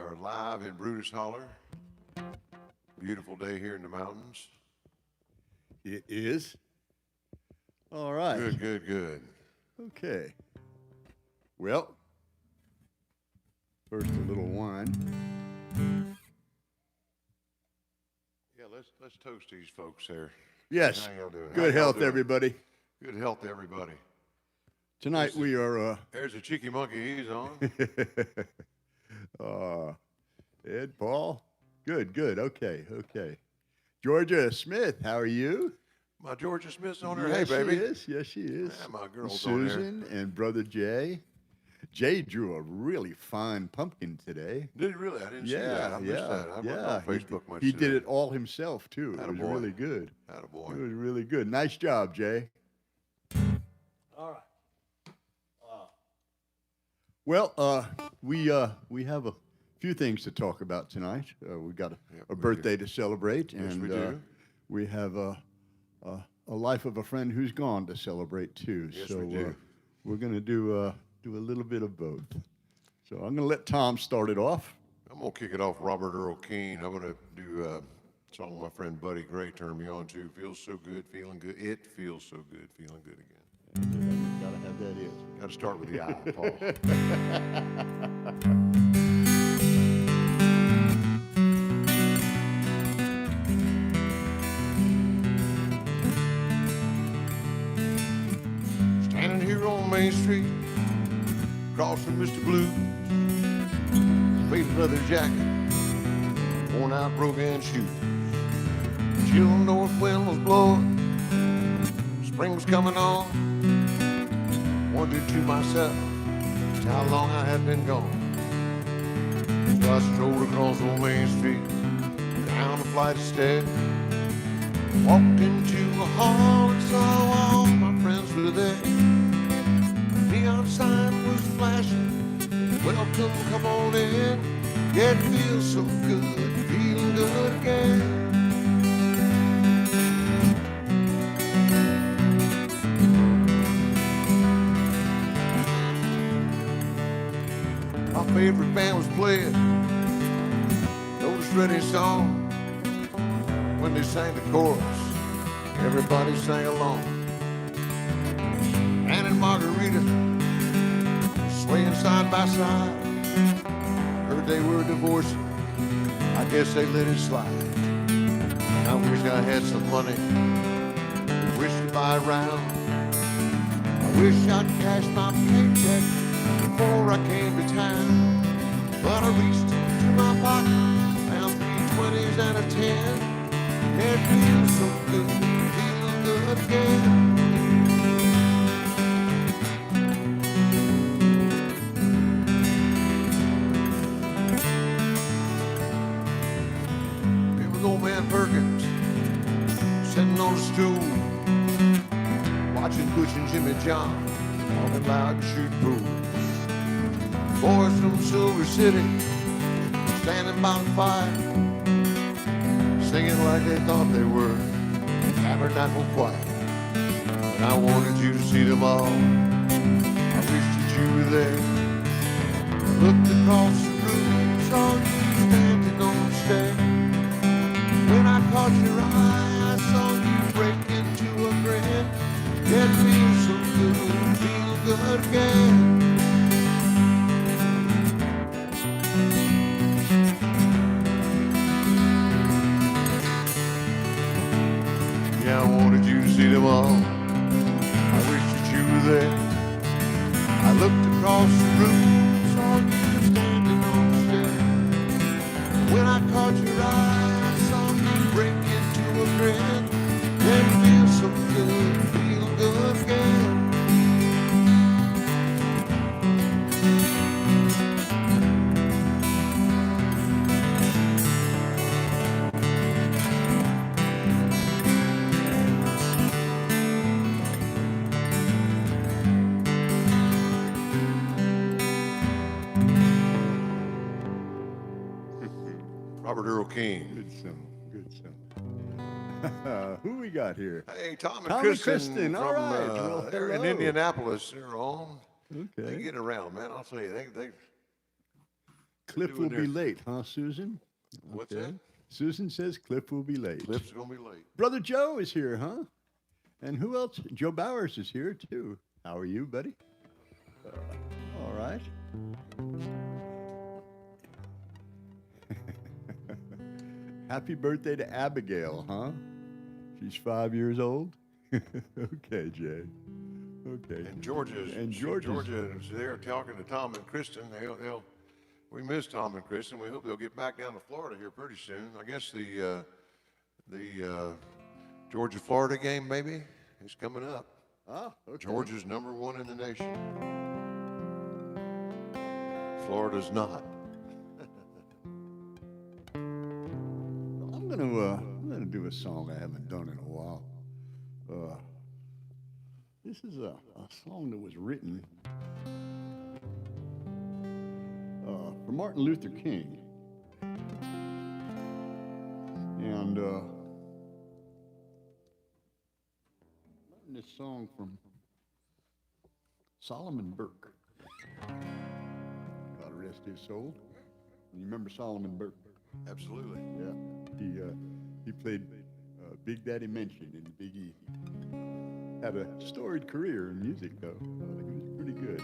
are live in Brutus Hollar. Beautiful day here in the mountains. It is. All right. Good, good, good. Okay. Well, first a little wine. Yeah, let's toast these folks there. Yes. How y'all doing? Good How y'all health, doing? everybody. Good health to everybody. Tonight we are. There's a cheeky monkey. He's on. Ed, Paul. Good. Okay. Georgia Smith, how are you? My Georgia Smith's on her. Yes, Hey, baby. Yes, she is. Yeah, my girl's on there. Susan and brother Jay. Jay drew a really fine pumpkin today. Did he really? I didn't see that. I missed that. I wasn't on Facebook much He today. did it all himself, too. It was Attaboy. really good. Attaboy. It was really good. Nice job, Jay. All right. Well, we have a few things to talk about tonight. We got a birthday to celebrate, Yes, and we do. we have a life of a friend who's gone to celebrate too. Yes, so we do. We're going to do a little bit of both. So I'm going to let Tom start it off. I'm going to kick it off Robert Earl Keen. I'm going to do a song my friend Buddy Gray turned me on to. Feels so good, feeling good. It feels so good, feeling good again. Gotta have that in. Got to start with the I, Paul. Standing here on Main Street, across from Mr. Blues, faded leather jacket, worn out broken shoes. Chill north wind was blowing, spring was coming on. Wondered to myself just how long I had been gone. So I strolled across old Main Street, down a flight of stairs, walked into a hall and saw all my friends were there. Neon sign was flashing, welcome, come on in. Yeah, it feels so good, feeling good again. My favorite band was playing Otis Redding's song. When they sang the chorus, everybody sang along. Ann and Margarita swaying side by side. Heard they were divorcing, I guess they let it slide. I wish I had some money, wish to buy a round. I wish I'd cashed my paycheck before I came to town. But I reached into my pocket, found 3 20s and a 10. It feels so good, feeling good again. It was old man Perkins, sitting on a stool, watching Butch and Jimmy John, talking loud and shooting pool. Boys from Silver City, standing by the fire, singing like they thought they were tabernacle choir. But I wanted you to see them all. I wished that you were there. Looked across the room, saw you standing on the stair. When I caught your eye, I saw you break into a grin. It feels so good, feel good again. Yeah, I wanted you to see them all. I wish that you were there. I looked across the room, saw you standing on the stair. When I caught your eye, I saw you break into a grin. It feels so good, feel good again. Robert Earl King. Good song. Who we got here? Hey, Tom and Tom and Kristen, Kristen, from all right. Well, they're in hello. Indianapolis. They're on. They Okay. get around, man. I'll tell you, Cliff doing will be their- late, huh, Susan? What's that? Susan says Cliff will be late. Cliff's gonna be late. Brother Joe is here, huh? And who else? Joe Bowers is here, too. How are you, buddy? All right. Happy birthday to Abigail, huh? She's 5 years old? Okay, Jay. Okay. And Georgia's there talking to Tom and Kristen. We miss Tom and Kristen. We hope they'll get back down to Florida here pretty soon. I guess the Georgia-Florida game maybe is coming up. Ah, okay. Georgia's #1 in the nation. Florida's not. I'm gonna do a song I haven't done in a while. This is a song that was written for Martin Luther King, and this song from Solomon Burke. God rest his soul. You remember Solomon Burke? Absolutely. Yeah, he played Big Daddy Mention in Big Easy. Had a storied career in music, though. He was pretty good.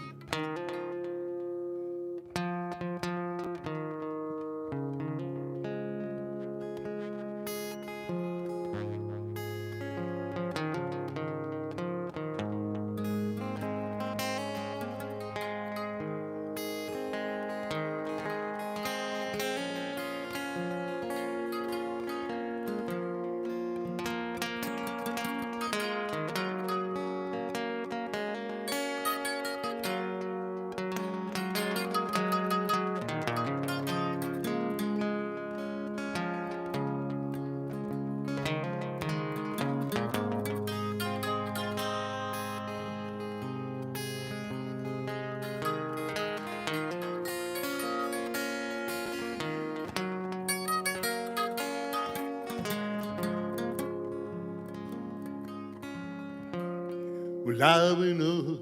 Well, I went up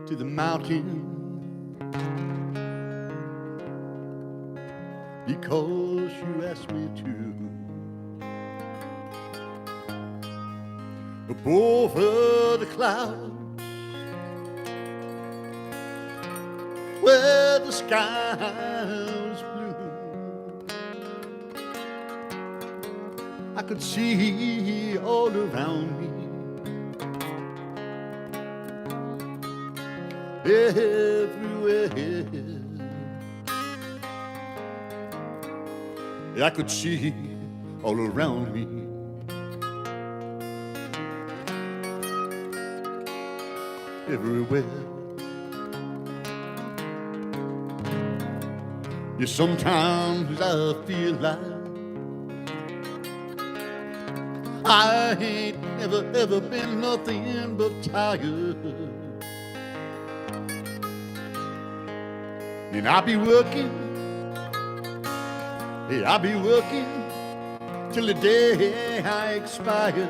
to the mountain because you asked me to. Over the clouds where the sky was blue, I could see all around me everywhere. I could see all around me. Everywhere. Yeah, sometimes I feel like I ain't never ever been nothing but tired. And I'll be working, yeah, I'll be working till the day I expire.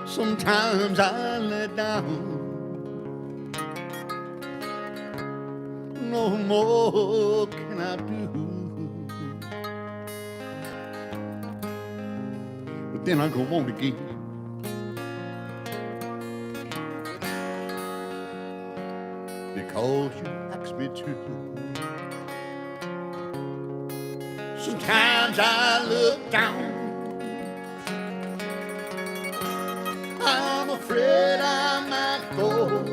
Sometimes I let down, no more can I do. But then I go on again. Because you asked me to. Sometimes I look down, I'm afraid I might fall.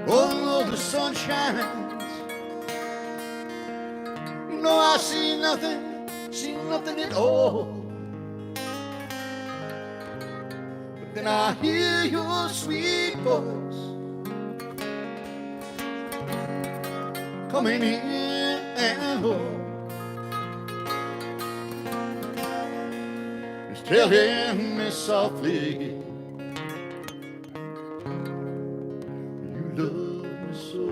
Oh, the sun shines, you know I see nothing at all. But then I hear your sweet voice coming in and out. Telling me softly, you love me so.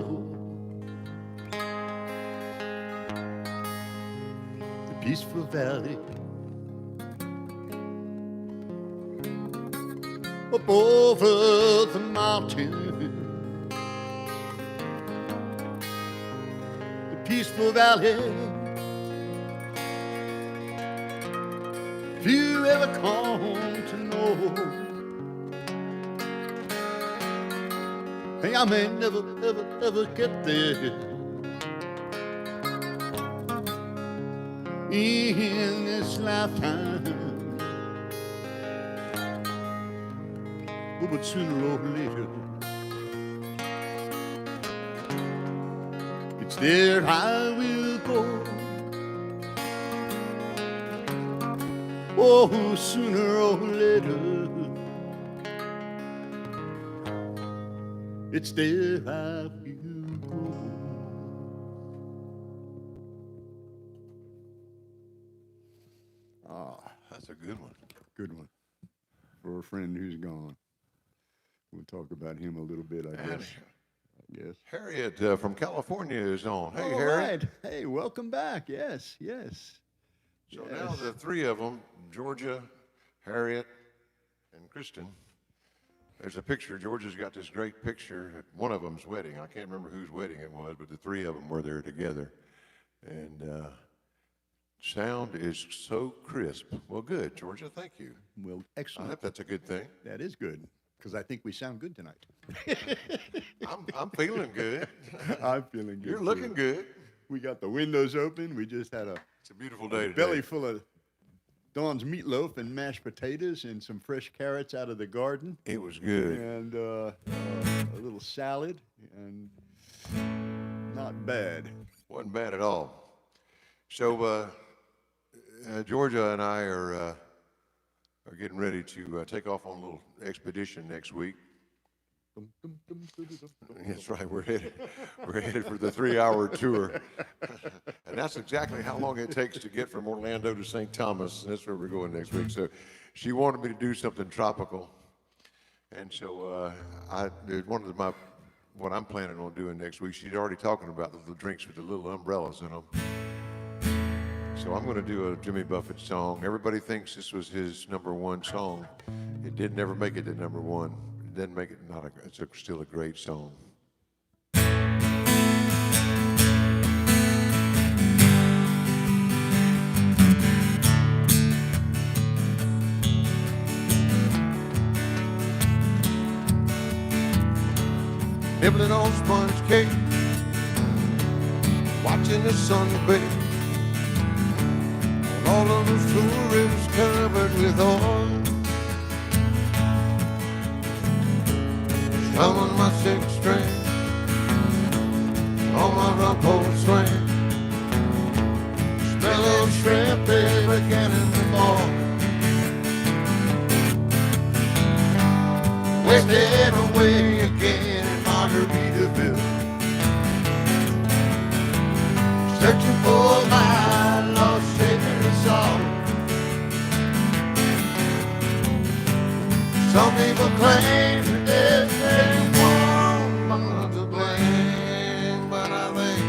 The peaceful valley, a up over the mountain. The peaceful valley. If you ever come to know, hey, I may never, ever, ever get there in this lifetime. Oh, but sooner or later, it's there I will go. Oh, sooner or later, it's there I will go. Ah, that's a good one. Good one. For a friend who's gone. We'll talk about him a little bit, I guess. Harriet from California is on. Hey, All Harriet. right. Hey, welcome back. Yes. So now the three of them, Georgia, Harriet, and Kristen. There's a picture. Georgia's got this great picture at one of them's wedding. I can't remember whose wedding it was, but the three of them were there together. And sound is so crisp. Well, good, Georgia. Thank you. Well, I excellent. hope that's a good thing. That is good, because I think we sound good tonight. I'm feeling good. I'm feeling good. You're looking good. We got the windows open. We just had a It's a beautiful day today. belly full of Dawn's meatloaf and mashed potatoes and some fresh carrots out of the garden. It was good. And a little salad, and not bad. Wasn't bad at all. So Georgia and I are getting ready to take off on a little expedition next week. That's right. We're headed for the 3-hour tour, and that's exactly how long it takes to get from Orlando to St. Thomas. And that's where we're going next week. So she wanted me to do something tropical, and so what I'm planning on doing next week. She's already talking about the drinks with the little umbrellas in them. So I'm going to do a Jimmy Buffett song. Everybody thinks this was his #1 song. It did never make it to #1. It didn't make it it's still a great song. Nibbling on sponge cake, watching the sun bake. All of those tourists covered with oil, strumming my 6th string on my rumpled swing. Smell of shrimp every cannon ball, wasted away again in Margaritaville, searching for my lost secret song. Some people claim that there's anyone to blame, but I think,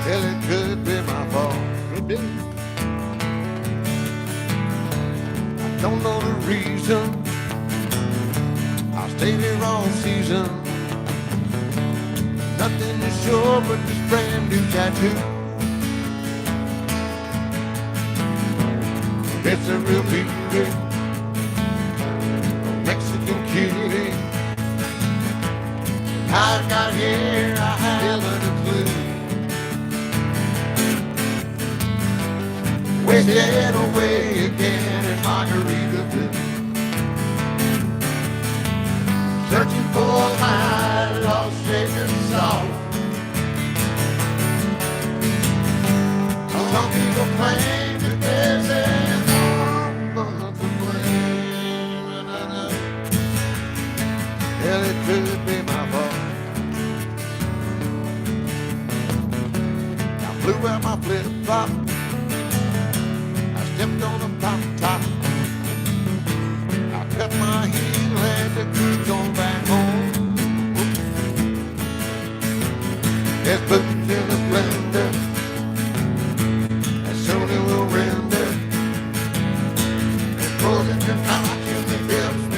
hell, it could be my fault. Could be. I don't know the reason I stayed here all season. Nothing is sure but this brand new tattoo. It's a real beauty, a Mexican cutie. How it got here, I haven't a clue. Wasted away again in Margaritaville, searching for my lost secret sauce. Some people claim that there's anyone to blame, and I know, hell, it could be my fault. I blew out my flip-flop, I stepped on a pop top, I cut my heel and the cruise on back home. There's booze in the blender, and soon it will render. And frozen your heart in the hips.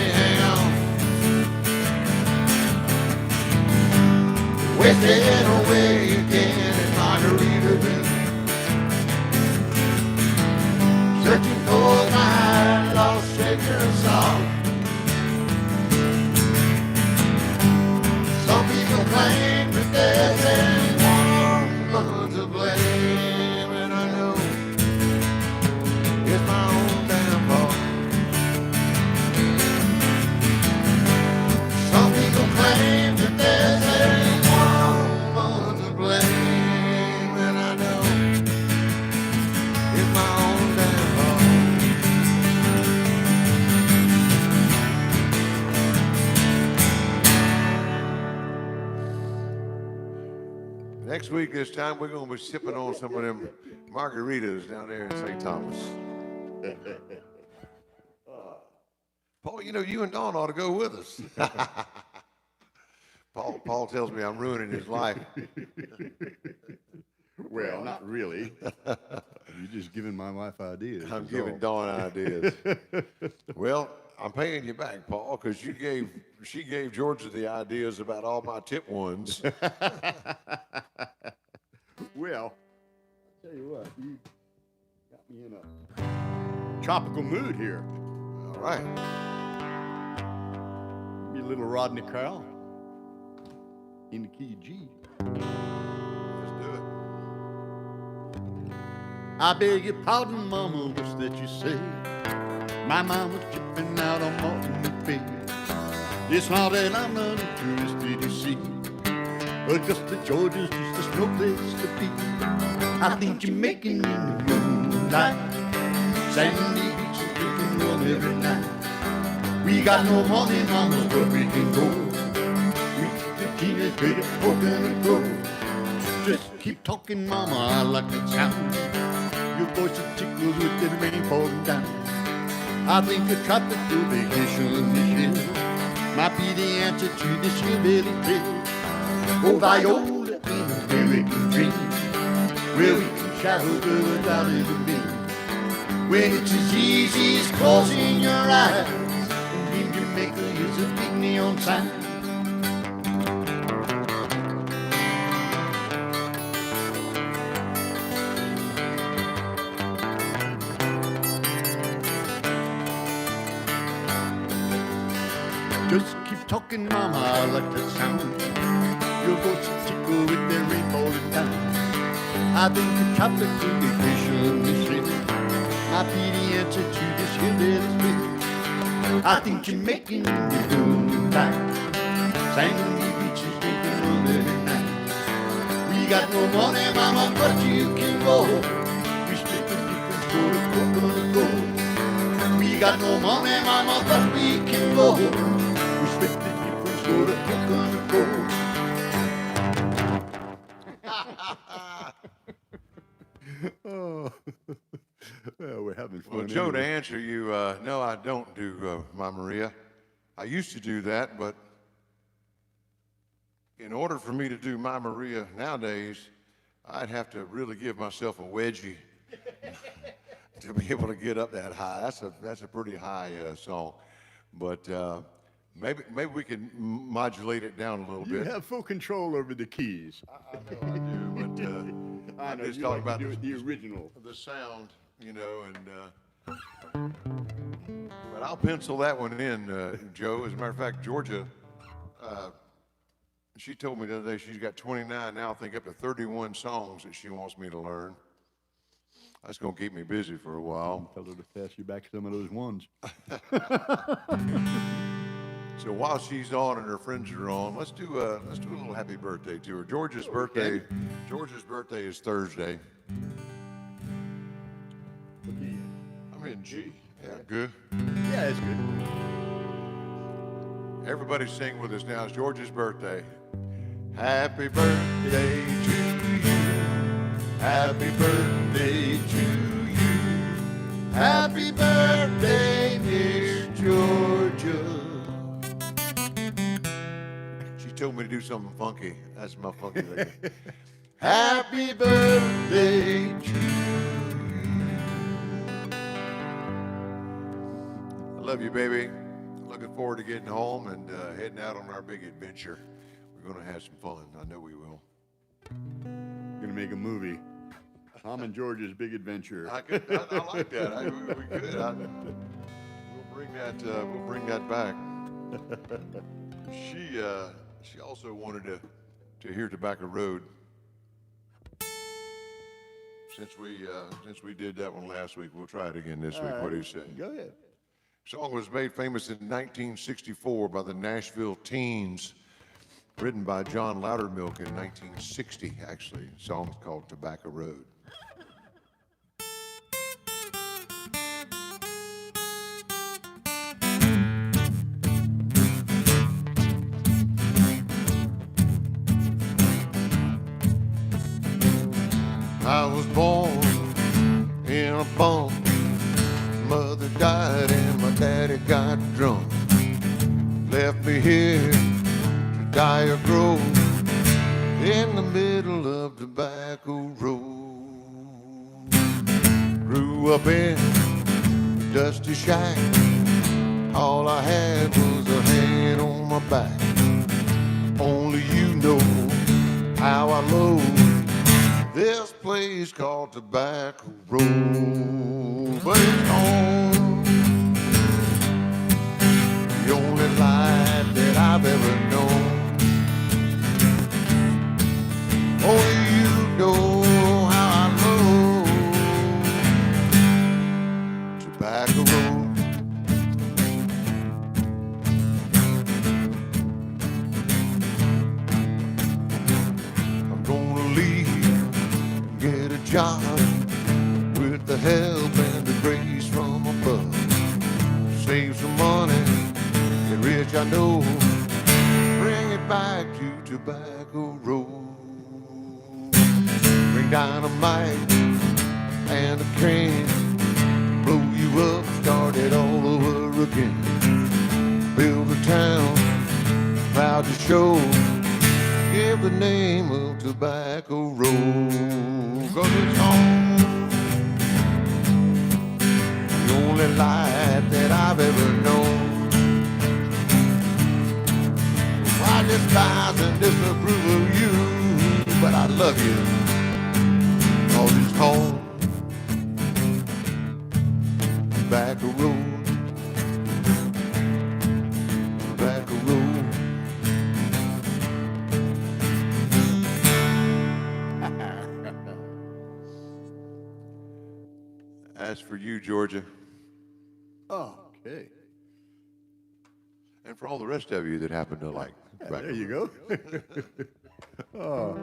drifting away again in Margaritaville, searching for my lost treasure song. Some people claim that there's anyone to blame, and I know it's my own damn fault. Some people claim that there's anyone to blame, and I know it's my own damn fault. Next week, this time, we're going to be sipping on some of them margaritas down there in St. Thomas. Paul, you know, you and Dawn ought to go with us. Paul tells me I'm ruining his life. Well, not really. You're just giving my wife ideas. I'm giving Dawn ideas. Well, I'm paying you back, Paul, because she gave Georgia the ideas about all my tip ones. Well, I'll tell you what, you got me in a tropical mood here. All right. Be a little Rodney Crowell in the key of G. Let's do it. I beg your pardon, Mama, what's that you say? My mama's tripping out on Martin Bay. It's not that I'm not a tourist, did you see? Augusta, Georgia's just a snow place to be. I think you're making in the moonlight. Sandy Beach is drinking rum every night. We got no money, Mama, but we can go. We keep the teeny bit of coconut grove. Just keep talking, Mama, I like that sound. Your voice is tickles with the rain falling down. I think a tropical vacation this year might be the answer to this hillbilly trail. Oh, Viola in American dream, where we can travel through without even being. When it's as easy as closing your eyes, and in Jamaica is a big neon sign. Just keep talking, Mama, I like that sound. Your voice is tickle with the rain falling down. I think the tropical vacation this year might be the answer to this hillbilly spirit. I think you're making me moonlight. Sandy beaches drinking rum every night. We got no money, Mama, but you can go. We split the difference for the coconut gold. We got no money, Mama, but we can go. We split the difference for the coconut gold. Oh, well, we're having fun. Well, Joe, to answer you, no, I don't do my Maria. I used to do that, but in order for me to do my Maria nowadays, I'd have to really give myself a wedgie to be able to get up that high. That's a pretty high song, but maybe we can modulate it down a little You bit. have full control over the keys. I know I do, but I I'm know just you talking like about to do the original. the sound, you know, and but I'll pencil that one in, Joe. As a matter of fact, Georgia, she told me the other day she's got 29 now, I think up to 31 songs that she wants me to learn. That's going to keep me busy for a while. Tell her to pass you back some of those ones. So while she's on and her friends are on, let's do a little happy birthday to her. Georgia's birthday is Thursday. I'm in G. Yeah, good. Yeah, it's good. Everybody sing with us now. It's George's birthday. Happy birthday to you. Happy birthday to you. Happy birthday, Miss Georgia. She told me to do something funky. That's my funky lady. Happy birthday to you. I love you, baby. Looking forward to getting home and heading out on our big adventure. We're going to have some fun. I know we will. Gonna make a movie. Tom and George's Big Adventure. I like that. We could. We'll bring that back. She also wanted to hear Tobacco Road. Since we did that one last week, we'll try it again this week. What do you say? Go ahead. The song was made famous in 1964 by the Nashville Teens, written by John Loudermilk in 1960, actually. The song's called Tobacco Road. I was born in a bunk. Mother died and my daddy got drunk. Left me here to die or grow in the middle of Tobacco Road. Grew up in a dusty shack. All I had was a hand on my back. Only you know how I load this place called Tobacco Road. But it's home, the only life that I've ever known. Only you know how I love Tobacco Road. I'm gonna leave, get a job with the help and the grace from above. Save some money, get rich I know, bring it back to Tobacco Road. Bring dynamite and a can, blow you up, start it all over again. Build a town, proud to show, give the name of Tobacco Road. 'Cause it's home, the only life that I've ever known. I despise and disapprove of you, but I love you, 'cause it's home, Tobacco Road, Tobacco Road. As for you, Georgia, Okay. and for all the rest of you that happen to like Tobacco There you Road. go. Oh.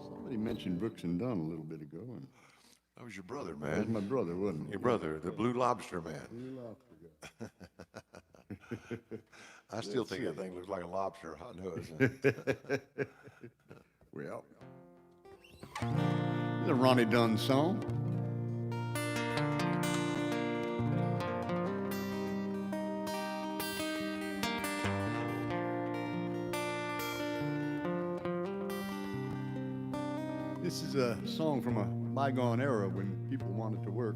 Somebody mentioned Brooks and Dunn a little bit ago, and That was your brother, that was man. my brother, wasn't it? Your brother, the Blue Lobster man. Blue lobster guy. I still think that thing looks like a lobster. I know it. Well, the Ronnie Dunn song. This is a song from a bygone era when people wanted to work.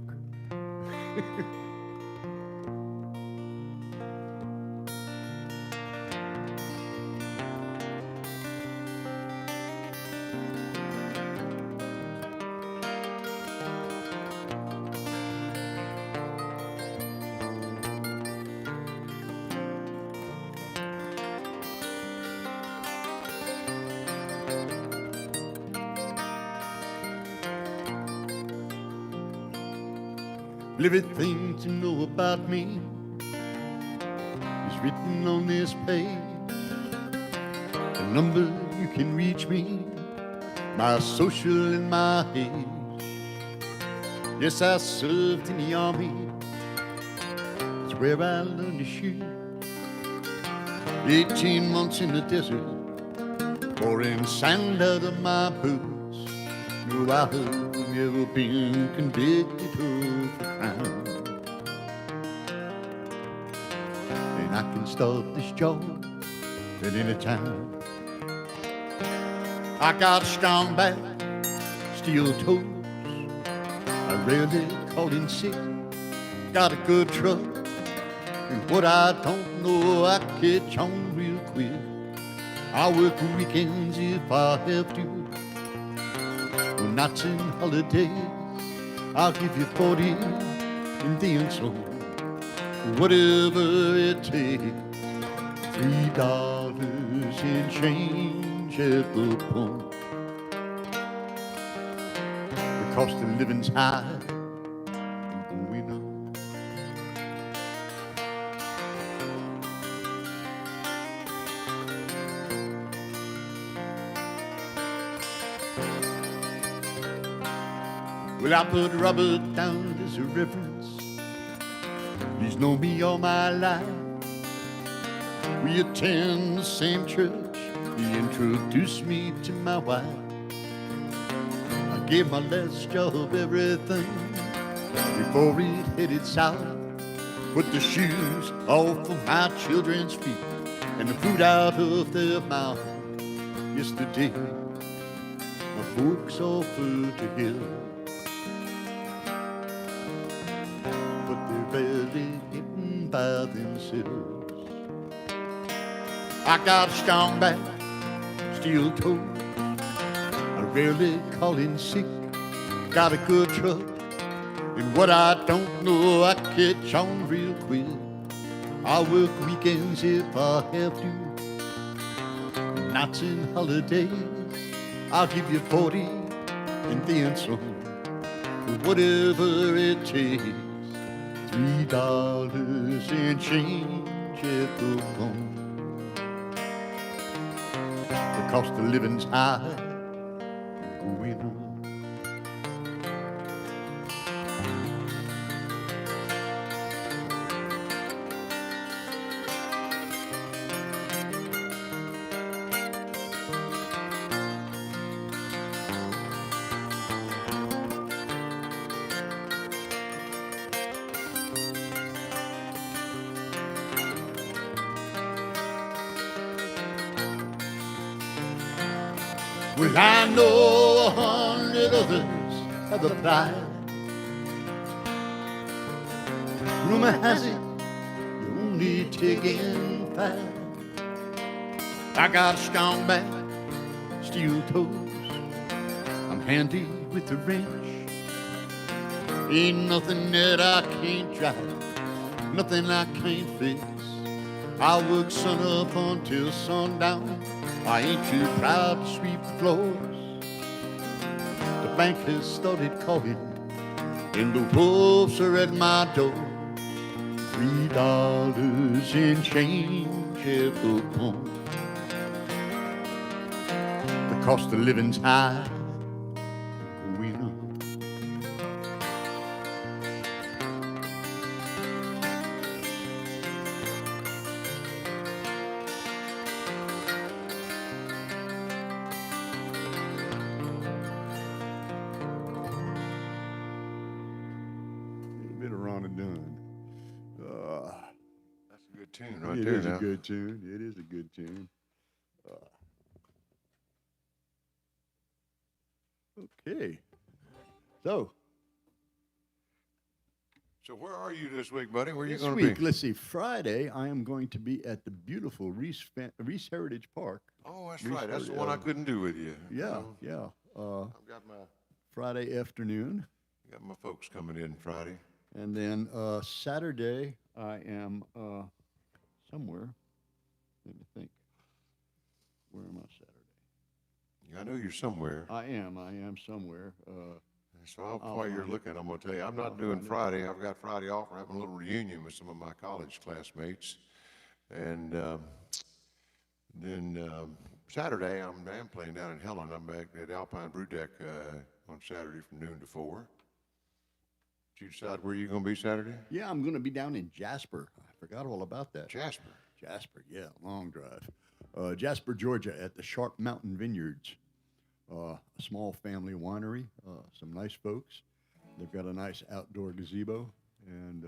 Everything to know about me is written on this page. The number you can reach me, my social and my age. Yes, I served in the army, it's where I learned to shoot. 18 months in the desert, pouring sand out of my boots. No, I have never been convicted of a crime, and I can start this job at any time. I got strong back, steel toes, I rarely call in sick. Got a good truck, and what I don't know I catch on real quick. I work weekends if I have to, when nights and holidays. I'll give you 40 and then some, whatever it takes. $3 and change at the pump. The cost of living's high, we know. Well, I put Robert down as a reference. He's known me all my life. We attend the same church. He introduced me to my wife. I gave my last job everything before it headed south. Put the shoes off of my children's feet and the food out of their mouth. Yesterday, my folks offered to help, but they're barely getting by themselves. I got a strong back, steel toes. I rarely call in sick. Got a good truck, and what I don't know I catch on real quick. I work weekends if I have to, nights and holidays. I'll give you 40 and then some, whatever it takes. $3 and change at the pump. The cost of living's high, we know. Well, I know 100 others have applied. Rumor has it you're only taking 5. I got a strong back, steel toes. I'm handy with the wrench. Ain't nothing that I can't drive, nothing I can't fix. I work sun up until sundown. I ain't too proud to sweep the floors. The bank has started calling, and the wolves are at my door. $3 and change at the pump. The cost of living's high, we know. That's a good tune right It there is now. a good tune. It is a good tune. Okay. So where are you this week, buddy? Where are you this going to week, be? let's see. Friday, I am going to be at the beautiful Reese Heritage Park. Oh, that's Reese right. That's the Heritage, one I couldn't do with you. Yeah, Oh, yeah. I've got Friday afternoon, my folks coming in Friday. and then Saturday, I am somewhere. Let me think. Where am I Saturday? I know you're somewhere. I am somewhere. So while you're looking, I'm going to tell you, I'm not doing Friday. I've got Friday off. We're having a little reunion with some of my college classmates. And then Saturday, I'm playing down in Helen. I'm back at Alpine Brew Deck on Saturday from noon to 4. Did you decide where you're going to be Saturday? Yeah, I'm going to be down in Jasper. I forgot all about that. Jasper. Jasper, yeah, long drive. Jasper, Georgia, at the Sharp Mountain Vineyards. A small family winery, some nice folks. They've got a nice outdoor gazebo, and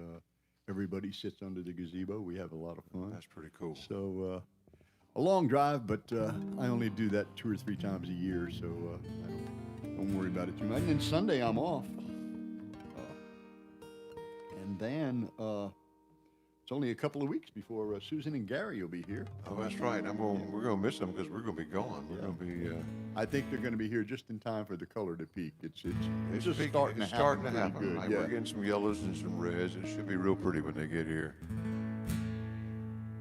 everybody sits under the gazebo. We have a lot of fun. That's pretty cool. So a long drive, but I only do that 2 or 3 times a year, so I don't worry about it too much. And then Sunday, I'm off. Dan, it's only a couple of weeks before Susan and Gary will be here. Oh, that's right. We're going to miss them because we're going to be gone. We're going to be. I think they're going to be here just in time for the color to peak. It's just big- starting to it's starting to happen. happen. Good. Like, Yeah. We're getting some yellows and some reds. It should be real pretty when they get here.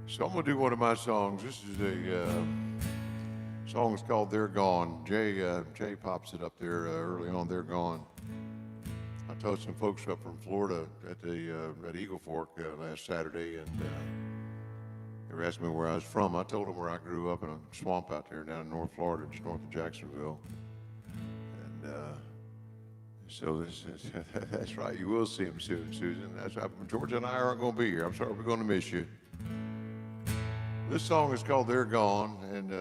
So I'm going to do one of my songs. This is a song that's called "They're Gone." Jay pops it up there early on. "They're Gone." I told some folks up from Florida at Eagle Fork last Saturday, and they were asking me where I was from. I told them where I grew up in a swamp out there down in North Florida, just north of Jacksonville. And so that's right. You will see them soon, Susan. That's right. Georgia and I aren't going to be here. I'm sorry, we're going to miss you. This song is called "They're Gone," and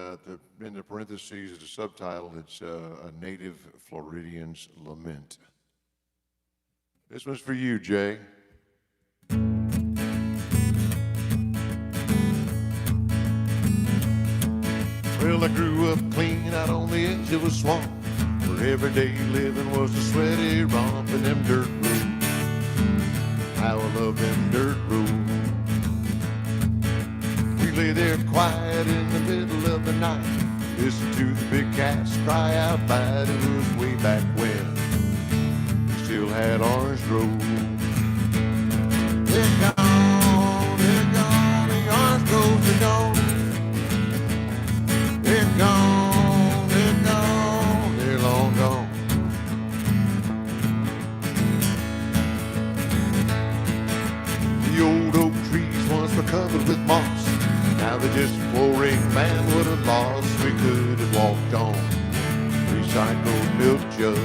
in the parentheses, the subtitle, it's a native Floridian's lament. This one's for you, Jay. Well, I grew up clean out on the edge of a swamp, where everyday living was a sweaty romp in them dirt roads. How I love them dirt roads. We lay there quiet in the middle of the night, listen to the big cats cry out loud. It was way back when we still had orange groves. They're gone, the orange groves are gone. They're gone, they're long gone. The old oak trees once were covered with moss. Now they're just a pouring man would have lost. We could have walked on recycled milk jugs.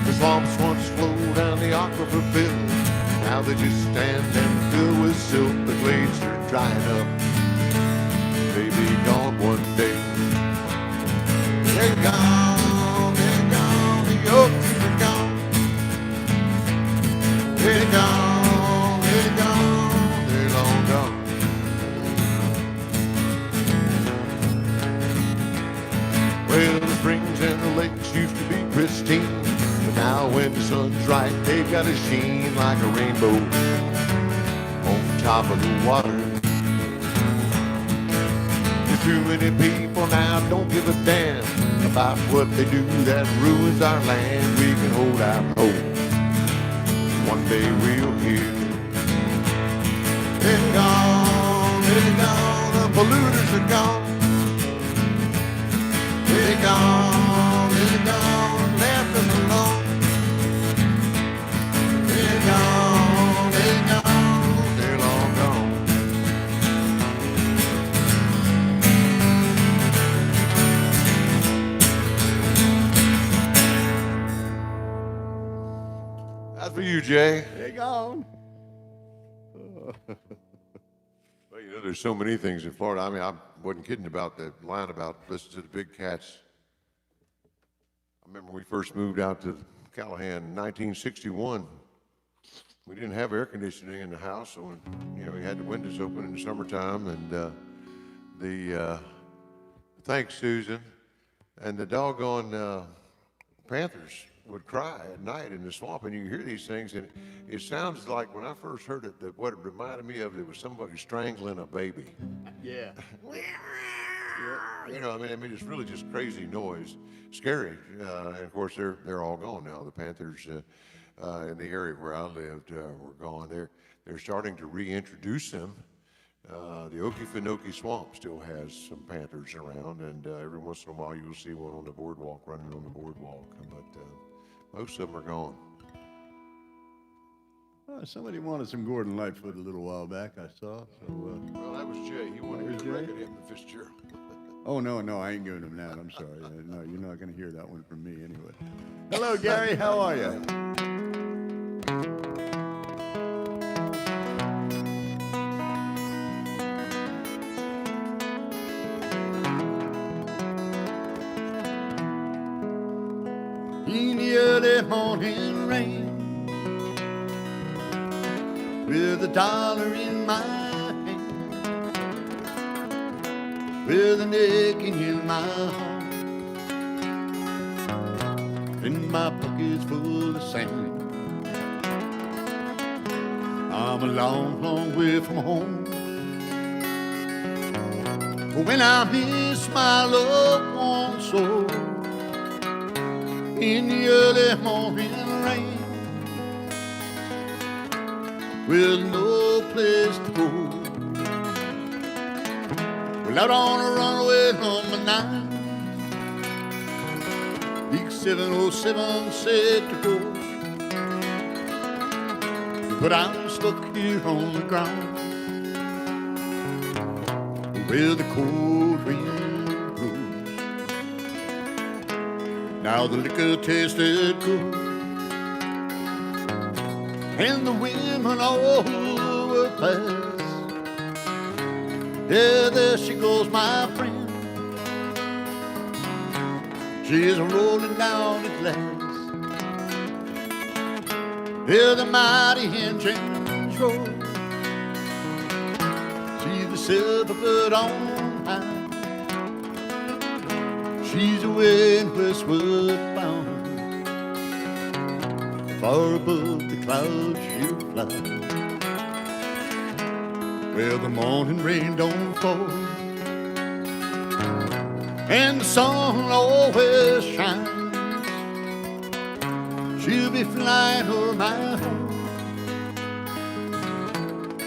The swamps once flowed down the aquifer field. Now they just stand and fill with silt. The glades are drying up. They be gone one day. They're gone, the oak trees are gone. They're gone, they're long gone. Well, the springs and the lakes used to be pristine, but now when the sun's right, they've got a sheen like a rainbow on top of the water. There's too many people now don't give a damn about what they do that ruins our land. We can hold out hope. One day we'll hear. They're gone, the polluters are gone. They're gone, left us alone. They're gone, they're long gone. That's for you, Jay. They're gone. Well, you know, there's so many things in Florida. I mean, I wasn't kidding about the line about listen to the big cats. I remember we first moved out to Callahan in 1961. We didn't have air conditioning in the house, so we had the windows open in the summertime. And thanks, Susan. And the doggone panthers would cry at night in the swamp, and you hear these things, and it sounds like when I first heard it, that what it reminded me of, it was somebody strangling a baby. Yeah. You know, I mean, it's really just crazy noise, scary. And of course, they're all gone now. The panthers in the area where I lived were gone. They're starting to reintroduce them. The Okefenokee Swamp still has some panthers around, and every once in a while you'll see one on the boardwalk, running on the boardwalk. But most of them are gone. Somebody wanted some Gordon Lightfoot a little while back, I saw. So, Well, that was Jay. He wanted to record him to Fitzgerald. oh, no, I ain't giving him that. I'm sorry. No, you're not going to hear that one from me anyway. Hello, Gary. How are you? In the early morning rain, with $1 in my hand, with an aching in my heart, and my pockets full of sand. I'm a long, long way from home. When I miss my loved one so, in the early morning rain, with no place to go, well, out on a runaway number 9, Big 707 said to go, but I'm stuck here on the ground where the cold wind blows. Now the liquor tasted good, and the women all were fast. Yeah, there she goes, my friend. She's rolling down the glass. Yeah, the mighty engines roll. See the silver bird on high. She's away and westward bound. Far above the clouds she'll fly, where the morning rain don't fall, and the sun always shines. She'll be flying over my home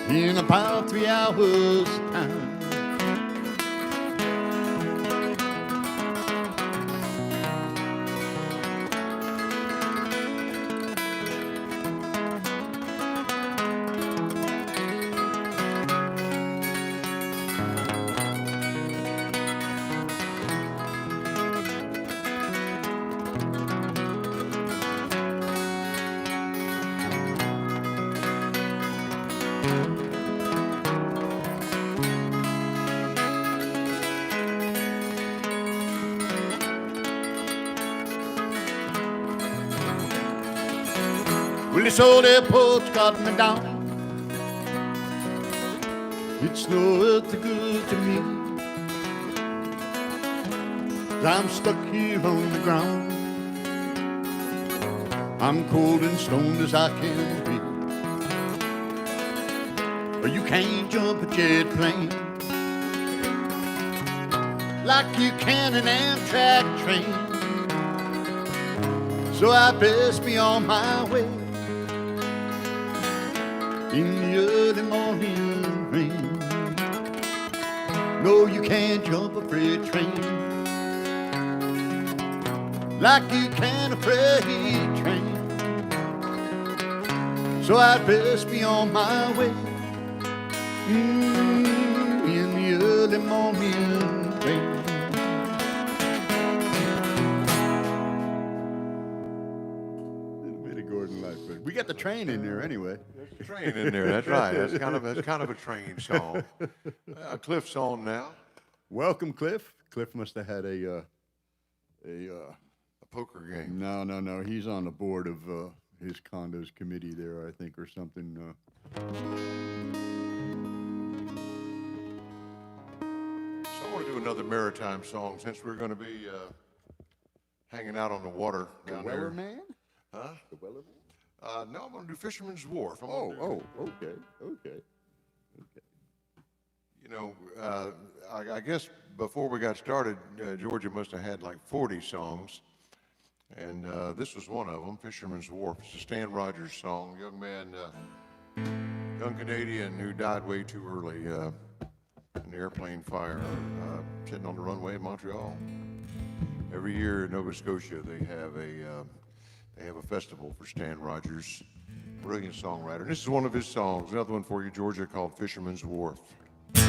in about 3 hours' time. Well, this old airport's got me down. It's no earth good to me. I'm stuck here on the ground. I'm cold and stoned as I can be. You can't jump a jet plane like you can an Amtrak train. So I best be on my way in the early morning rain. No, you can't jump a freight train like you can a freight train. So I'd best be on my way in the early morning rain. Lightfoot. We got the train in there anyway. There's a train in there. That's right. That's kind of a train song. Cliff's on now. Welcome, Cliff. Cliff must have had a poker game. No. He's on the board of his condo's committee there, I think, or something. So I want to do another maritime song since we're going to be hanging out on the water down there. Man? Huh? The Wellerman? No, I'm going to do Fisherman's Wharf. Okay. You know, I guess before we got started, Georgia must have had like 40 songs, and this was one of them, Fisherman's Wharf. It's a Stan Rogers song, young man, young Canadian who died way too early in the airplane fire, sitting on the runway in Montreal. Every year in Nova Scotia, they have a festival for Stan Rogers, brilliant songwriter. And this is one of his songs, another one for you, Georgia, called Fisherman's Wharf. It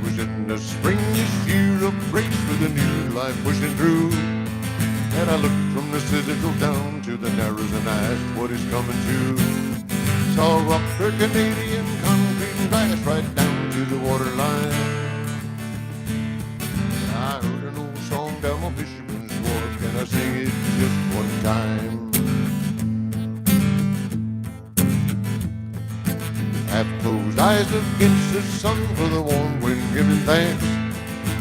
was in the spring this year, a race with a new life pushing through. And I looked from the citadel down to the narrows and asked what is coming to. Saw rock her Canadian concrete glass right down to the waterline. I heard an old song down on Fisherman's Wharf. Can I sing it just one time? Half-closed eyes against the sun for the warm wind giving thanks.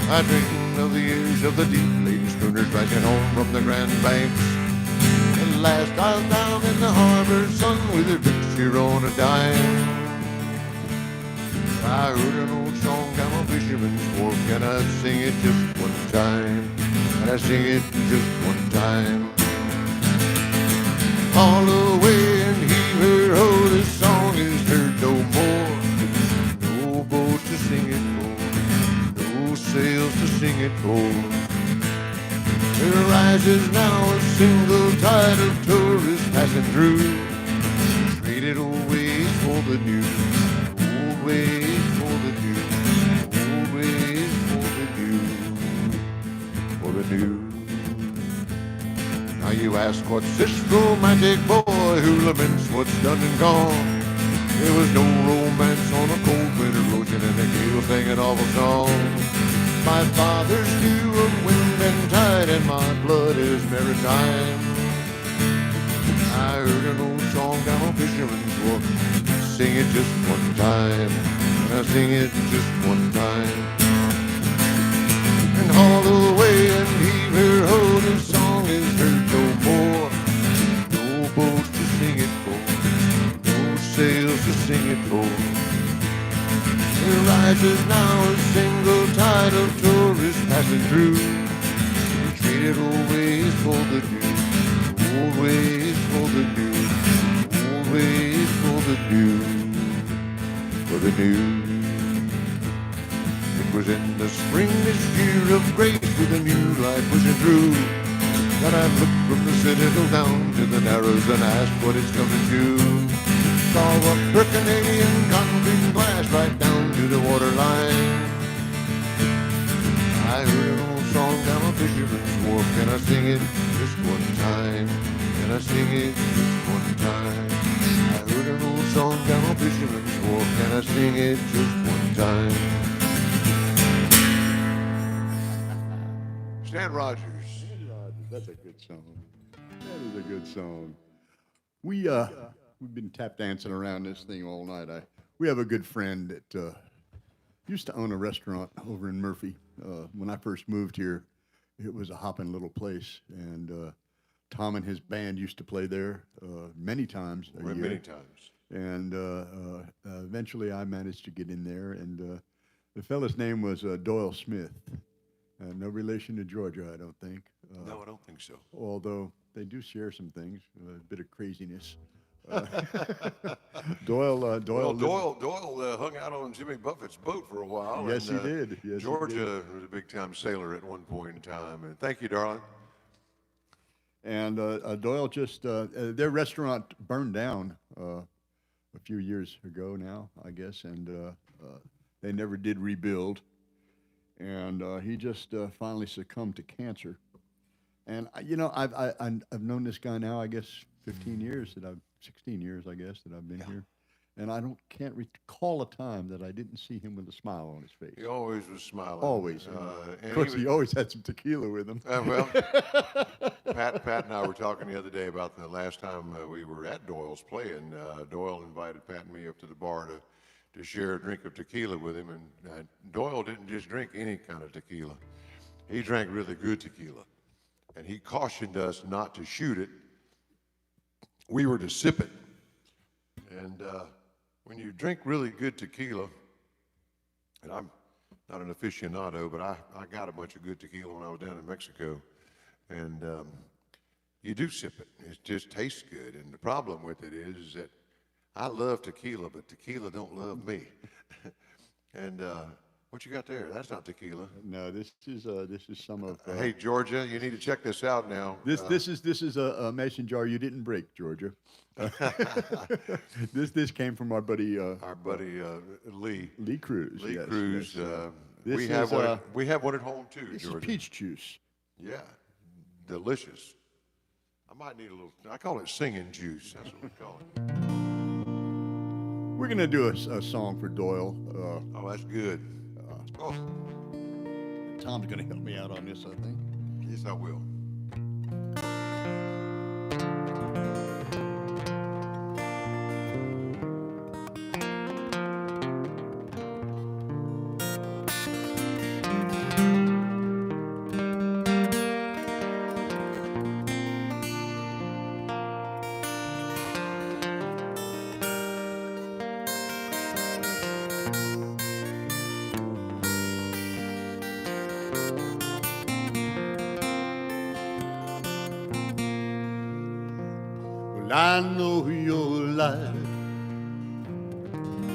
I dream of the years of the deep laden schooners rising home from the Grand Banks. The last I was down in the harbor, son, with a picture on a dime. I heard an old song down on Fisherman's Wharf. Can I sing it just one time? Can I sing it just one time? All the way and he heard, oh, this song is heard no more. No boats to sing it for, no sails to sing it for. There rises now a single tide of tourists passing through. Traded old ways for the new, old ways for the new, old ways for the new, for the new. Now you ask, what's this romantic boy who laments what's done and gone? There was no romance on a cold winter ocean, and the gale sang an awful song. My father's due of wind and tide, and my blood is maritime. I heard an old song down on Fisherman's Wharf. Sing it just one time, and I sing it just one time. And all the way and heave her ho, this song is heard no more. No boats to sing it for, no sails to sing it for. There rises now a single tide of tourists passing through. We traded old ways for the new, old ways for the new, old ways for the new, for the new. It was in the spring this year of grace, with a new light pushing through, that I looked from the citadel down to the narrows and asked what it's coming to. Saw a Canadian concrete glass right down to the waterline. I heard an old song down on Fisherman's Wharf. Can I sing it just one time? Can I sing it just one time? I heard an old song down on Fisherman's Wharf. Can I sing it just one time? Stan Rogers. That's a good song. That is a good song. We've been tap dancing around this thing all night. We have a good friend that used to own a restaurant over in Murphy. When I first moved here, it was a hopping little place, and Tom and his band used to play there many times a year. Many times. And eventually I managed to get in there, and the fella's name was Doyle Smith. No relation to Georgia, I don't think. No, I don't think so. Although they do share some things, a bit of craziness. Doyle hung out on Jimmy Buffett's boat for a while. Yes, and, he did. Yes, Georgia he did. was a big-time sailor at one point in time. And thank you, darling. And Doyle just, their restaurant burned down a few years ago now, I guess, and they never did rebuild. And he just finally succumbed to cancer. And, I've known this guy now, I guess, 16 years, I guess, that I've been here. And can't recall a time that I didn't see him with a smile on his face. He always was smiling. Always. And of course, he always had some tequila with him. Pat and I were talking the other day about the last time we were at Doyle's playing. Doyle invited Pat and me up to the bar to share a drink of tequila with him. And Doyle didn't just drink any kind of tequila. He drank really good tequila. And he cautioned us not to shoot it. We were to sip it. And when you drink really good tequila, and I'm not an aficionado, but I got a bunch of good tequila when I was down in Mexico. And you do sip it. It just tastes good. And the problem with it is that I love tequila, but tequila don't love me. And what you got there? That's not tequila. No, this is some of. Hey, Georgia, you need to check this out now. This is a mason jar you didn't break, Georgia. This came from our buddy Lee. Lee Cruz. Lee yes, Cruz. Yes. We have one at home too, This Georgia. is peach juice. Yeah, delicious. I might need a little. I call it singing juice. That's what we call it. We're gonna do a song for Doyle. Oh, that's good. Tom's gonna help me out on this, I think. Yes, I will. And I know your life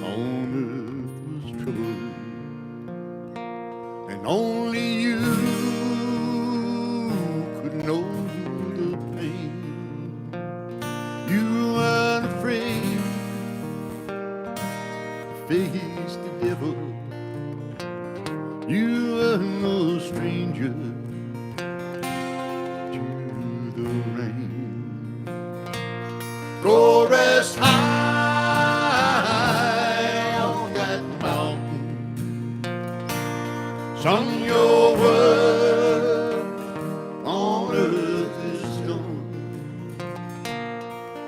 on earth was trouble, and only you could know the pain. You weren't afraid to face the devil. You were no stranger to the rain. Go rest high on that mountain, son, your work on earth is done.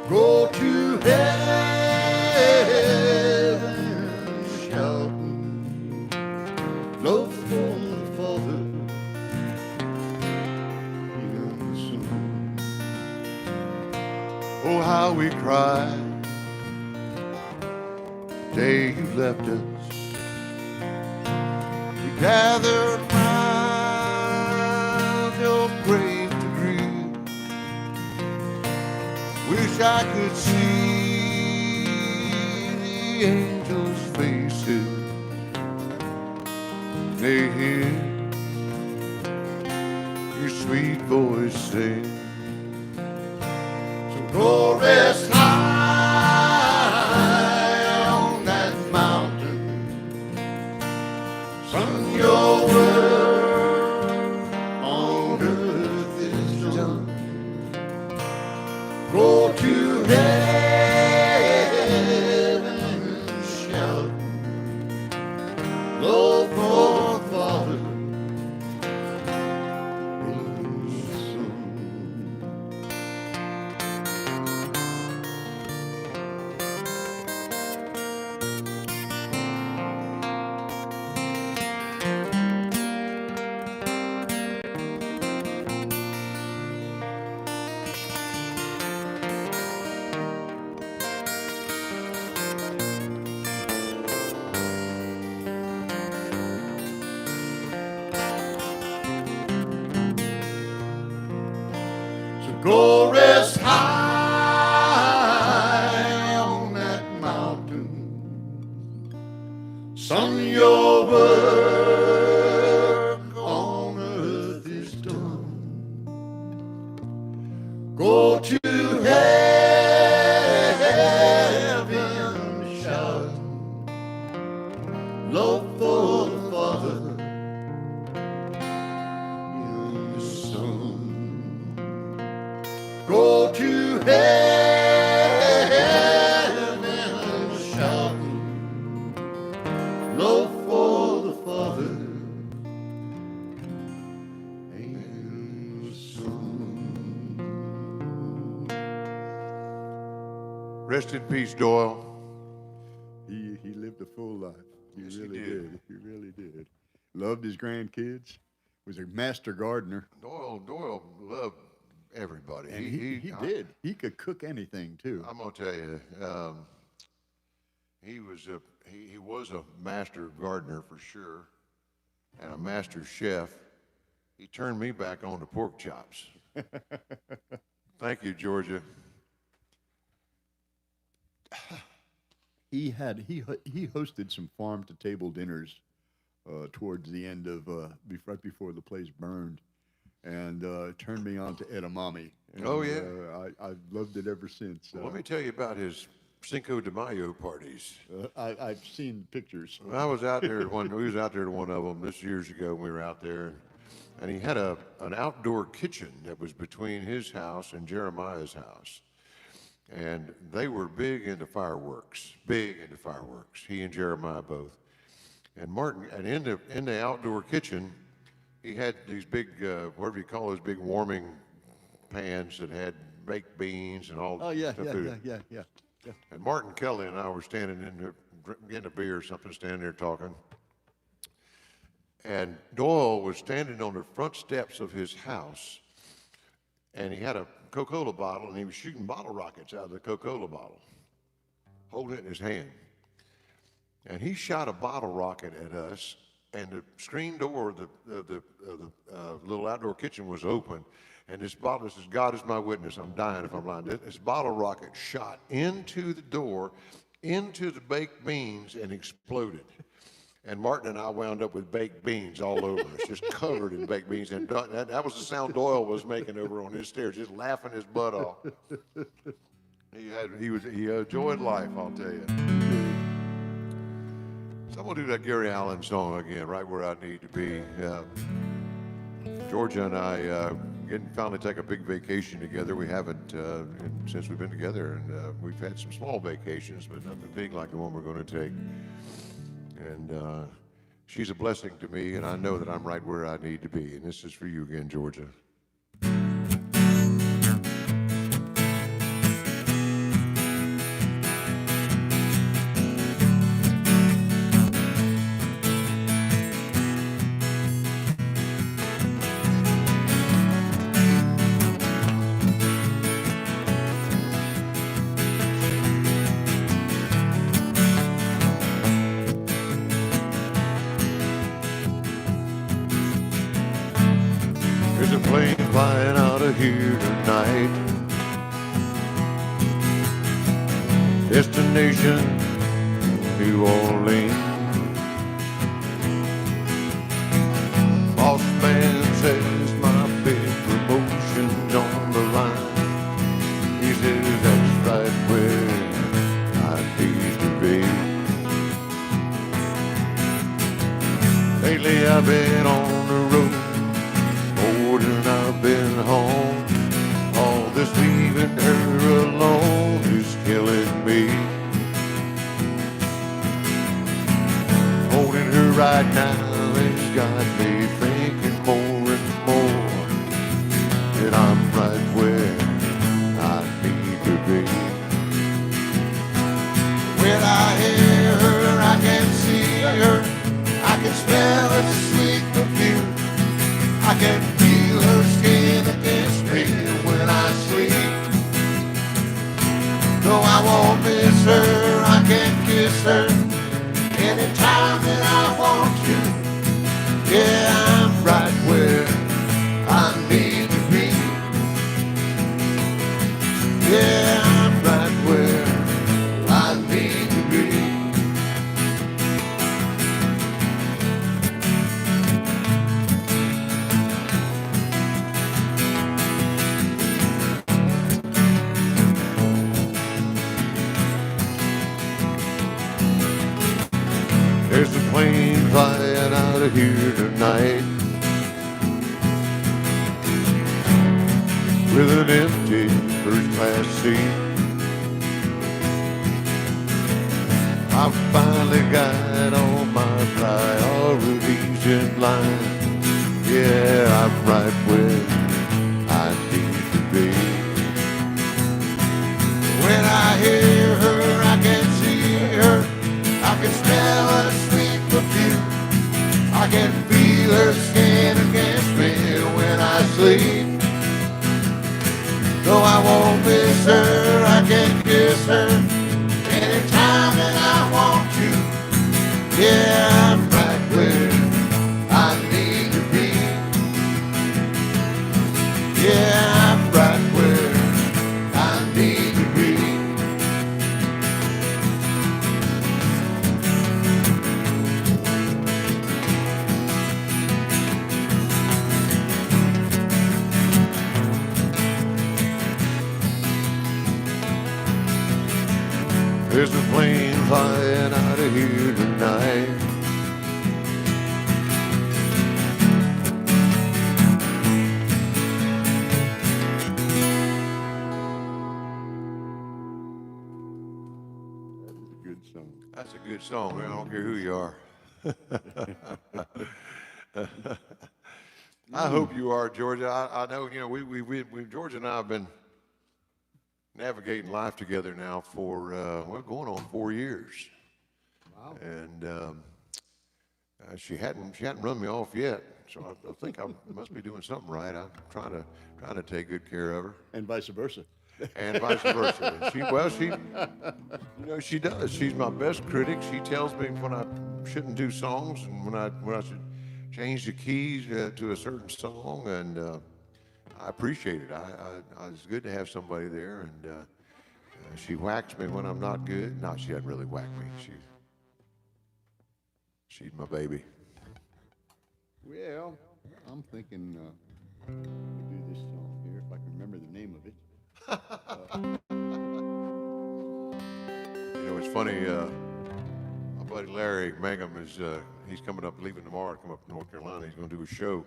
Go to heaven shouting, love for the Father and the Son. Oh, how we cried the day you left us. We gathered round your grave to grieve. Wish I could see the angels' faces. They hear your sweet voice sing. So go rest high on that mountain, son, your work on earth is done. Go to heaven shouting, love for the Father and the Son. So go rest high on that mountain, son, your work on earth is done. Go to heaven shouting, love for the Father and the Son. Go to heaven shouting, love for the Father and the Son. Rest in peace, Doyle. He lived a full life. Yes, he really did. He really did. Loved his grandkids. Was a master gardener. Doyle loved everybody. And he did. He could cook anything too. I'm gonna tell you, he was a master gardener for sure, and a master chef. He turned me back on to pork chops. Thank you, Georgia. He hosted some farm to table dinners towards the end of right before the place burned, and turned me on to edamame. And, Oh, yeah? I've loved it ever since. Well, let me tell you about his Cinco de Mayo parties. I've seen pictures. I was out there at one. We was out there at one of them this years ago. When we were out there, and he had an outdoor kitchen that was between his house and Jeremiah's house, and they were big into fireworks. Big into fireworks. He and Jeremiah both. And Martin, and in the outdoor kitchen, he had these big, whatever you call those big warming pans that had baked beans and all. Oh yeah, food. yeah. And Martin Kelly and I were standing in there, getting a beer or something, standing there talking. And Doyle was standing on the front steps of his house, and he had a Coca-Cola bottle, and he was shooting bottle rockets out of the Coca-Cola bottle, holding it in his hand. And he shot a bottle rocket at us, and the screen door of the little outdoor kitchen was open, and this bottle, this is God is my witness, I'm dying if I'm lying. This bottle rocket shot into the door, into the baked beans, and exploded. And Martin and I wound up with baked beans all over us, just covered in baked beans. And that was the sound Doyle was making over on his stairs, just laughing his butt off. He enjoyed life, I'll tell you. So I'm gonna do that Gary Allen song again, Right Where I Need to Be. Georgia and I finally take a big vacation together. We haven't since we've been together, and we've had some small vacations, but nothing big like the one we're going to take. And she's a blessing to me, and I know that I'm right where I need to be. And this is for you again, Georgia. There's a plane flying out of here tonight. Destination, New Orleans. Boss man says my big promotion's on the line. He says that's right where I need to be. Lately I've been on the road more than I've been home. All this leaving her alone is killing me. Holding her right now has got me thinking more and more that I'm right where I need to be. When I hear her, I can see her, I can smell her sweet perfume, I can feel her skin against me when I sleep. Though I won't miss her, I can kiss her anytime that I want to. Yeah, I'm right where I need to be. Yeah, I'm right where I need to be. There's a plane flying out of here tonight with an empty first-class seat. I finally got all my priorities in line. Yeah, I'm right where I need to be. When I hear her, I can see her, I can smell her sweet perfume, I can feel her skin against me when I sleep. Though I won't miss her, I can kiss her anytime that I want to. Yeah, I'm right where I need to be. Yeah, I'm right where I need to be. There's a plane flying out of here tonight. Good song. That's a good song, man. I don't care who you are. I hope you are, Georgia. I know, you know, we Georgia and I have been navigating life together now for, well, going on 4 years. Wow. And she hadn't run me off yet, so I think I must be doing something right. I'm trying to take good care of her. And vice versa. And vice versa. She, you know, she does. She's my best critic. She tells me when I shouldn't do songs, and when I should change the keys to a certain song, and I appreciate it. It's good to have somebody there, and she whacks me when I'm not good. No, she doesn't really whack me. She's my baby. Well, I'm thinking we'll do this song here if I can remember the name of it. You know, it's funny. My buddy Larry Mangum he's coming up, leaving tomorrow to come up to North Carolina. He's going to do a show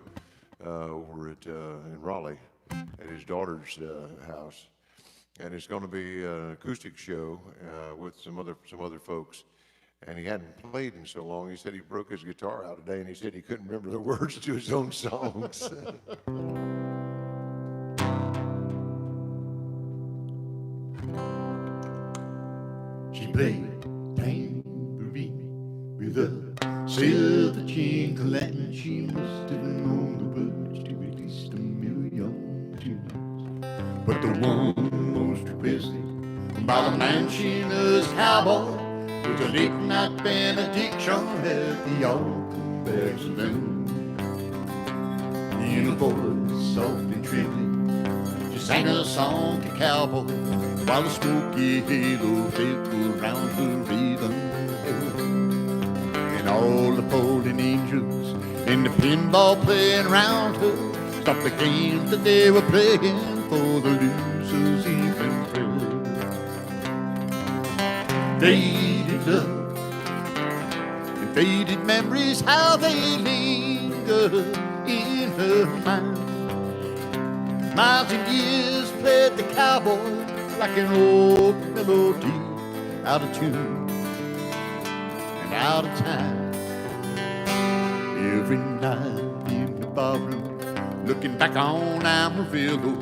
over in Raleigh at his daughter's house, and it's going to be an acoustic show with some other folks. And he hadn't played in so long. He said he broke his guitar out today, and he said he couldn't remember the words to his own songs. She played tambourine with a silver jingle, and she must have known the words to at least 1,000,000 tunes. But the one most requested by the Manchiners cowboy was a late-night benediction at the Alcombe Saloon. In a voice soft and trembling, she sang a song to cowboy while the smoky halo flickered around her raven hair. And all the fallen angels and the pinball playing around her stopped the games that they were playing for the losers' evening prayer. Faded love and faded memories, how they linger in her mind. Miles and years played the cowboy like an old melody, out of tune and out of time. Every night in the barroom, looking back on Amarillo,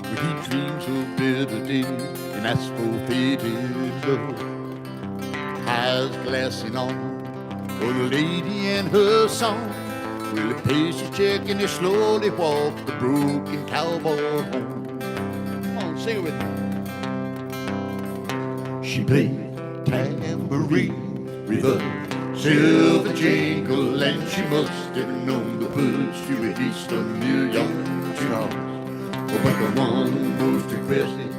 where he dreams of better days and asks for faded love. Eyes glassing on for the lady and her song. Well, he pays his check and he slowly walks the broken cowboy home. Come on, sing it with me. She played tambourine with a silver jingle, and she must have known the words to at least 1,000,000 tunes. Oh, but the one most requested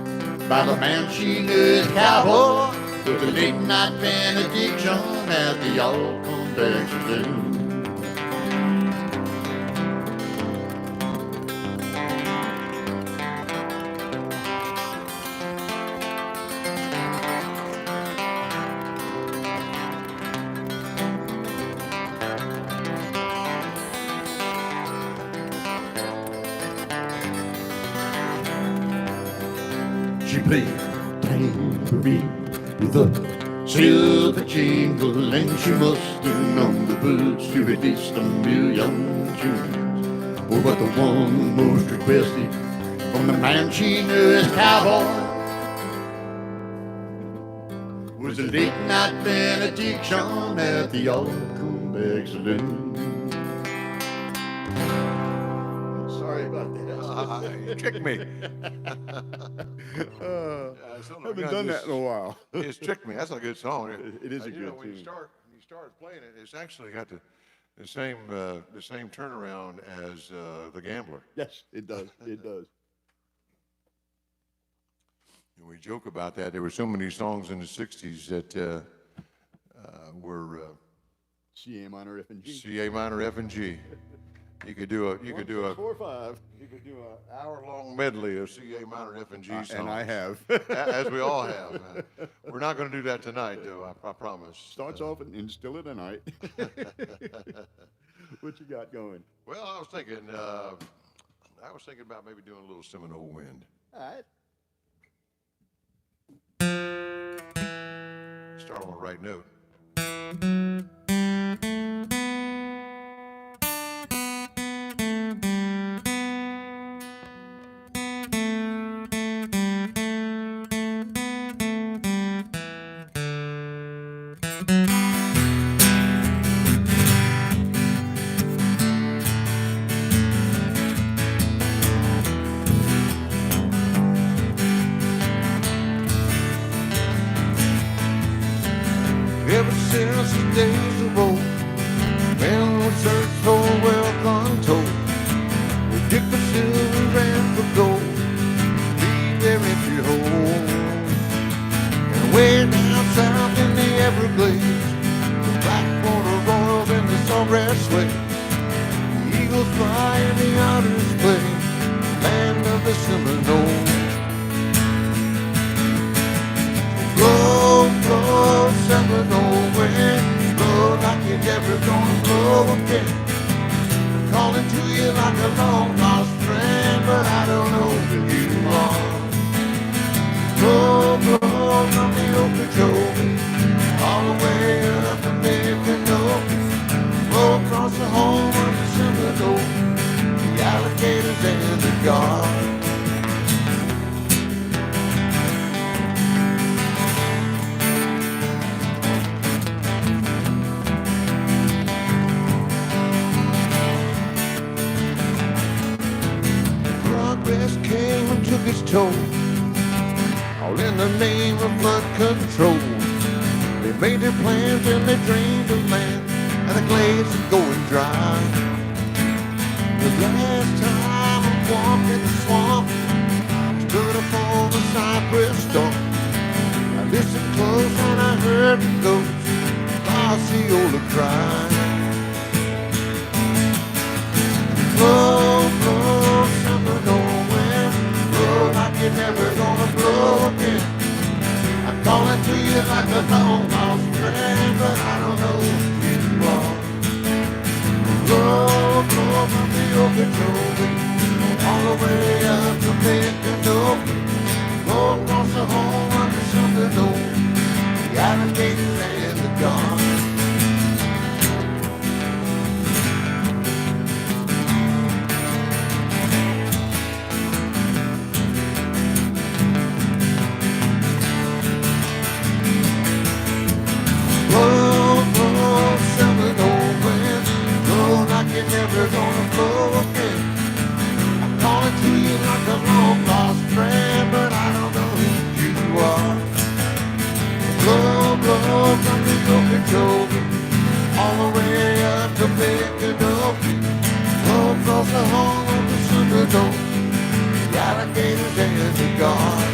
by the Manchiners cowboy was a late-night benediction at the Alcombe Saloon. She played tambourine with a silver jingle, and she must have known the words to at least 1,000,000 tunes. Oh, but the one most requested from the Manchiners cowboy was a late-night benediction at the Alcombe Saloon. Sorry about that. You tricked me. Haven't done that in a while. It's tricked me. That's a good song. It is a You good know, when you tune. start playing it, it's actually got the same turnaround as The Gambler. Yes, it does. It does. And we joke about that. There were so many songs in the '60s that were C.A. minor, F and G. C.A. minor, F and G. You could do a 4, 5. You could do an hour-long medley of C.A. minor, F and G songs. And I have. As we all have. We're not going to do that tonight, though. I promise. Starts off and still at a night. What you got going? Well, I was thinking about maybe doing a little Seminole Wind. All right. Start on the right note. Ever since the days eagles fly and the otters play, land of the Seminole. Blow, blow, Seminole wind, blow like you're never gonna blow again. I'm calling to you like a long lost friend, but I don't know who you are. Blow, blow from the Okeechobee, all the way up to Micanopy. Blow across the home of the Seminole, the alligators and the guard. Progress came and took its toll, all in the name of flood control. They made their plans and they drained the land, and the glades are going dry. The last time I walked in the swamp, stood up on the cypress stump. I listened close and I heard the ghost of Osceola cry. Blow, blow, Seminole wind, blow like you're never gonna blow again. I'm calling to you like a long lost friend, but I don't know who you are. Blow, blow from the Okeechobee, all the way up to Micanopy. Blow across the home of the Seminole, the alligators and the guard. You're never gonna blow again. I'm calling to you like a long lost friend, but I don't know who you are. Blow, blow from the Okeechobee, all the way up to Micanopy. Blow across the home of the Seminole, the alligators and the guard.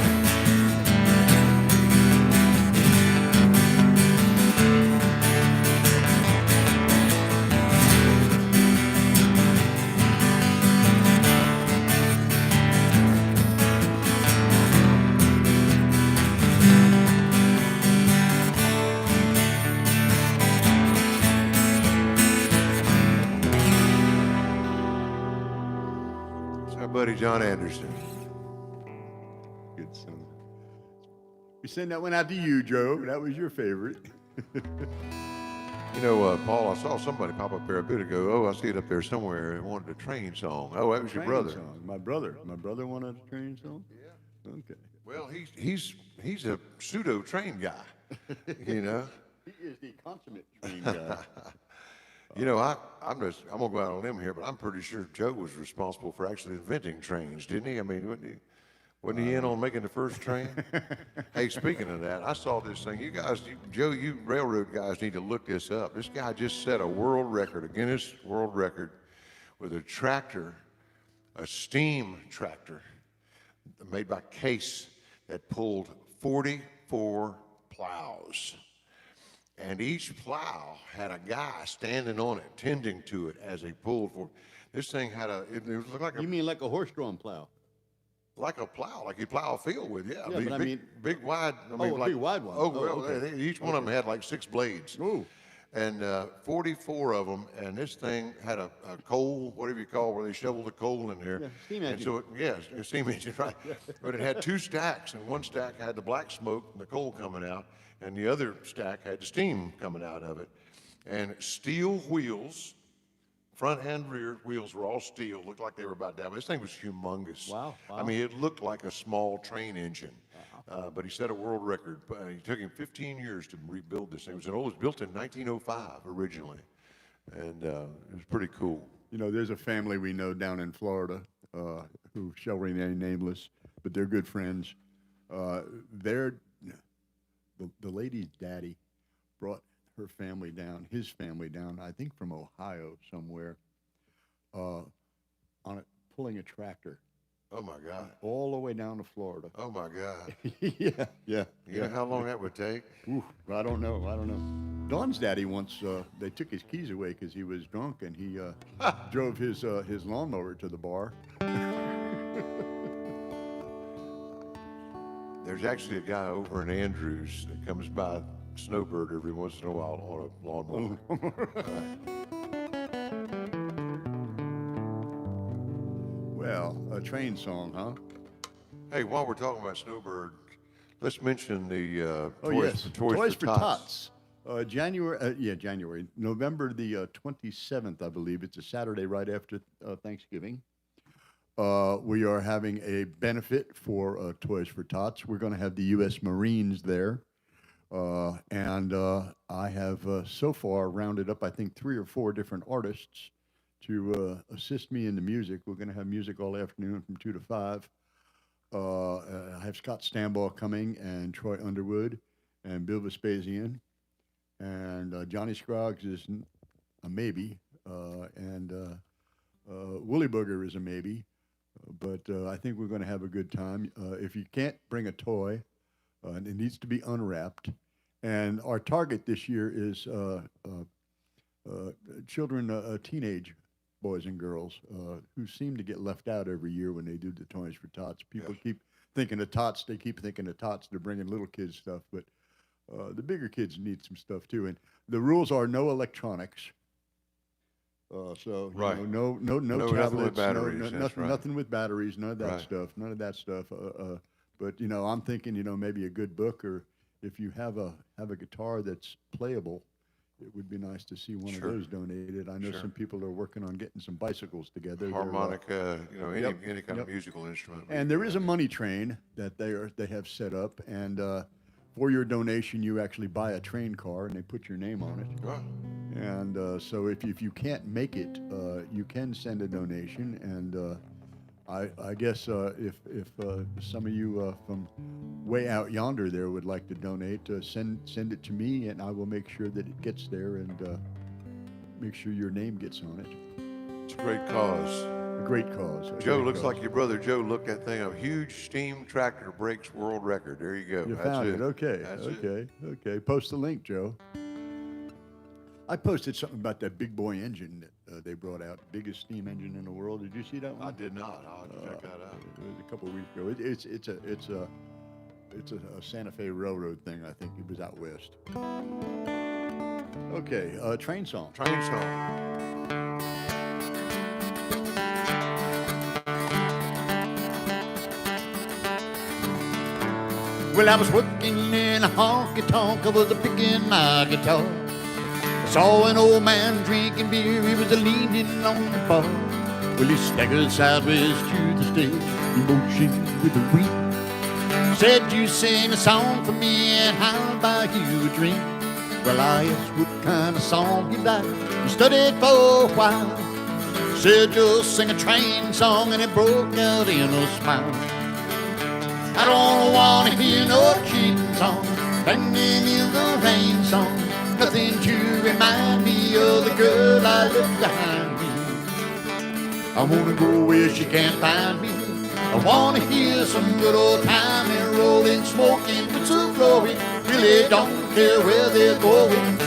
Buddy John Anderson. Good song. We send that one out to you, Joe. That was your favorite. You know, Paul, I saw somebody pop up there a bit ago. Oh, I see it up there somewhere. It wanted a train song. Oh, that was your brother. Song. My brother wanted a train song? Yeah. Okay. Well, he's a pseudo train guy, you know. He is the consummate train guy. You know, I'm gonna go out on a limb here, but I'm pretty sure Joe was responsible for actually inventing trains, didn't he? I mean, wasn't he in on making the first train? Hey, speaking of that, I saw this thing. You guys, Joe, you railroad guys need to look this up. This guy just set a world record, a Guinness World Record, with a tractor, a steam tractor made by Case that pulled 44 plows. And each plow had a guy standing on it, tending to it as he pulled for. This thing had it looked like You mean like a horse-drawn plow? like a plow, like you plow a field with, yeah. Yeah, but I mean, big wide. I a big wide one. Oh, well, okay. each one of them had like 6 blades. Ooh. And 44 of them, and this thing had a coal, whatever you call, where they shovel the coal in there. Yeah, steam engine. And so, a steam engine, right. But it had 2 stacks, and one stack had the black smoke and the coal coming out, and the other stack had the steam coming out of it. And steel wheels, front and rear wheels were all steel, looked like they were about that. This thing was humongous. Wow. I mean, it looked like a small train engine. But he set a world record. It took him 15 years to rebuild this thing. It was built in 1905 originally, and it was pretty cool. You know, there's a family we know down in Florida who shall remain nameless, but they're good friends. The lady's daddy brought her family down, his family down, I think from Ohio somewhere, pulling a tractor. Oh my God! All the way down to Florida. Oh my God! Yeah. You know how long that would take? Ooh, I don't know. Dawn's daddy once, they took his keys away because he was drunk, and he drove his lawnmower to the bar. There's actually a guy over in Andrews that comes by Snowbird every once in a while on a lawnmower. Well, a train song, huh? Hey, while we're talking about Snowbird, let's mention the Toys for Tots. January, November the 27th, I believe. It's a Saturday right after Thanksgiving. We are having a benefit for Toys for Tots. We're going to have the U.S. Marines there. And I have so far rounded up, I think, 3 or 4 different artists to assist me in the music. We're going to have music all afternoon from 2 to 5. I have Scott Stambaugh coming, and Troy Underwood, and Bill Vespasian. And Johnny Scroggs is a maybe, and Woolly Booger is a maybe. But I think we're going to have a good time. If you can't bring a toy, it needs to be unwrapped. And our target this year is children, teenage boys and girls who seem to get left out every year when they do the Toys for Tots. People keep thinking of tots. They keep thinking of tots. They're bringing little kids stuff, but the bigger kids need some stuff too. And the rules are no electronics. So right. No nothing tablets, with batteries, nothing with batteries, none of that stuff, none of that stuff. But I'm thinking, maybe a good book, or if you have a guitar that's playable, it would be nice to see one of those donated. I know some people are working on getting some bicycles together. Harmonica, any kind of musical instrument. And there is a money train that they have set up, and for your donation, you actually buy a train car, and they put your name on it. Oh. And so if you can't make it, you can send a donation. And I guess if some of you from way out yonder there would like to donate, send it to me, and I will make sure that it gets there, and make sure your name gets on it. It's a great cause. A great cause. Joe, looks like your brother Joe looked that thing up. Huge steam tractor breaks world record. There you go. You found it. Okay. Post the link, Joe. I posted something about that big boy engine that they brought out, biggest steam engine in the world. Did you see that one? I did not. I'll have to check that out. It was a couple of weeks ago. It's a Santa Fe Railroad thing. I think it was out west. Okay, train song. Train song. Well, I was working in a honky-tonk. I was picking my guitar. I saw an old man drinking beer. He was leaning on the bar. Well, he staggered sideways to the stage, emotion with the wind. Said, you sing a song for me, and I'll buy you a drink. Well, I asked what kind of song he liked. He studied for a while. Said, just sing a train song, and it broke out in a smile. I don't want to hear no cheating song, standing in the rain song. Nothing to remind me of the girl I left behind me. I want to go where she can't find me. I want to hear some good old time and rolling, smoking, boots of glory. Really don't care where they're going.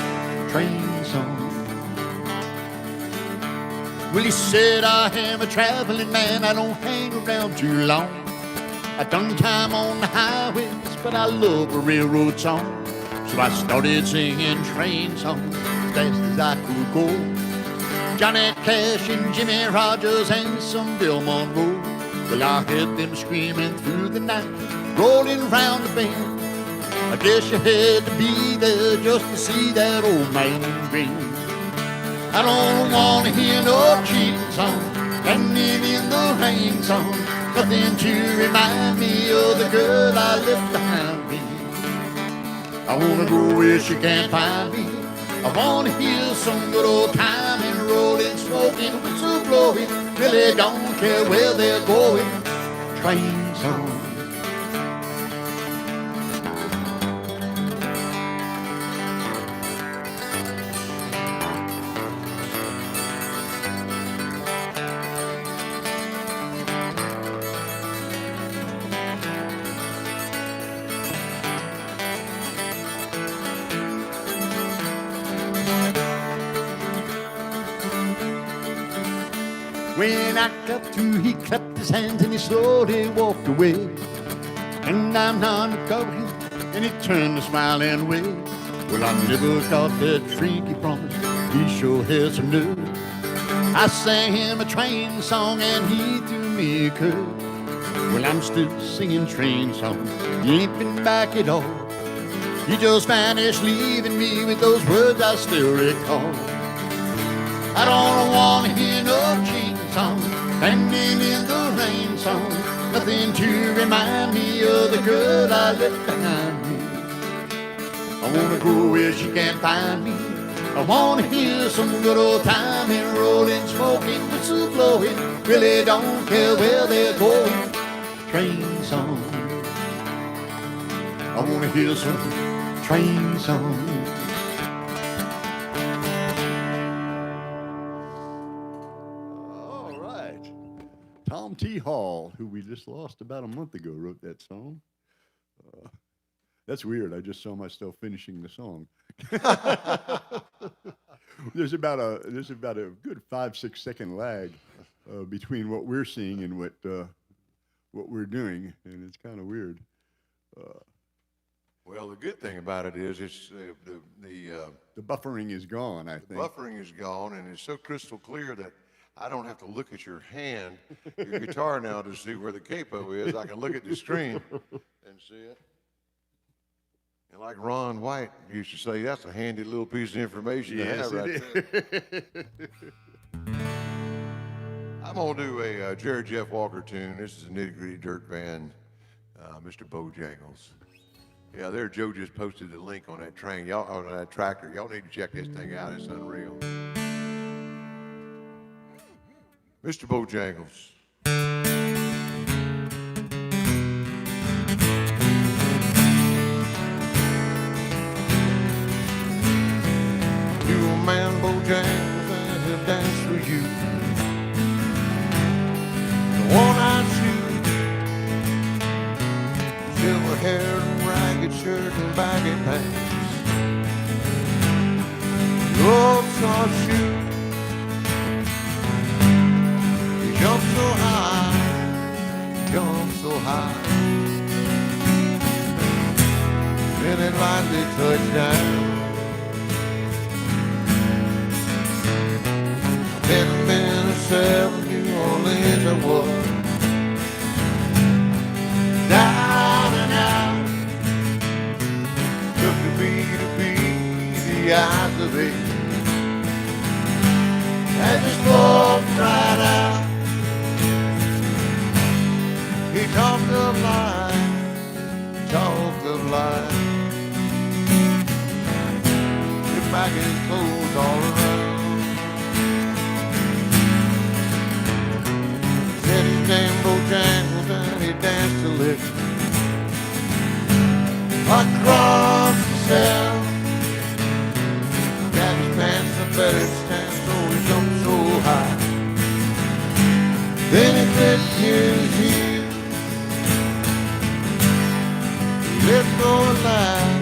Train song. Well, he said, I am a traveling man. I don't hang around too long. I done time on the highways, but I love a railroad song. So I started singing train songs as fast as I could go. Johnny Cash and Jimmy Rogers and some Bill Monroe. Well, I heard them screaming through the night, rolling round the bend. I guess you had to be there just to see that old man grin. I don't want to hear no cheating song, standing in the rain song. Nothing to remind me of the girl I left behind me. I want to go where she can't find me. I want to hear some good old time and rolling, smoking, whistle blowing. Really don't care where they're going. Train song. When I got through, he clapped his hands and he slowly walked away. And I'm not recovering, and he turned a smiling away. Well, I never got that freaky promise. He sure had some nerve. I sang him a train song and he threw me a curve. Well, I'm still singing train songs. He ain't been back at all. He just vanished, leaving me with those words I still recall. I don't want to hear no train song, standing in the rain song. Nothing to remind me of the girl I left behind me. I wanna go where she can't find me. I wanna hear some good old time and rolling, smoking, whistle blowing. Really don't care where they're going. Train song. I wanna hear some train song. All right. Tom T. Hall, who we just lost about a month ago, wrote that song. That's weird. I just saw myself finishing the song. There's about a good 5-6 second lag between what we're seeing and what we're doing, and it's kind of weird. Well, the good thing about it is it's The buffering is gone, I think. buffering is gone, and it's so crystal clear that I don't have to look at your hand, your guitar now to see where the capo is. I can look at the screen and see it. And like Ron White used to say, that's a handy little piece of information to have right there. I'm going to do a Jerry Jeff Walker tune. This is a nitty-gritty dirt band, Mr. Bojangles. Yeah, there Joe just posted the link on that train, y'all, on that tractor. Y'all need to check this thing out. It's unreal. Mr. Bojangles. You a man, Bojangles, and he'll dance for you. The one-eyed shoe, silver hair and ragged shirt and baggy pants. Your old soft shoe, you jump so high, jump so high. Then it lightly touched down. Been myself, New Orleans I was. Down and out, took to be the eyes of age. And just walked right out. He talked of life, talked of life. His back and clothes all around. Said his name Bojangles and he danced a lick across the cell. Got his pants a better stand, so he jumped so high. Then he clipped his heels. He let go alive,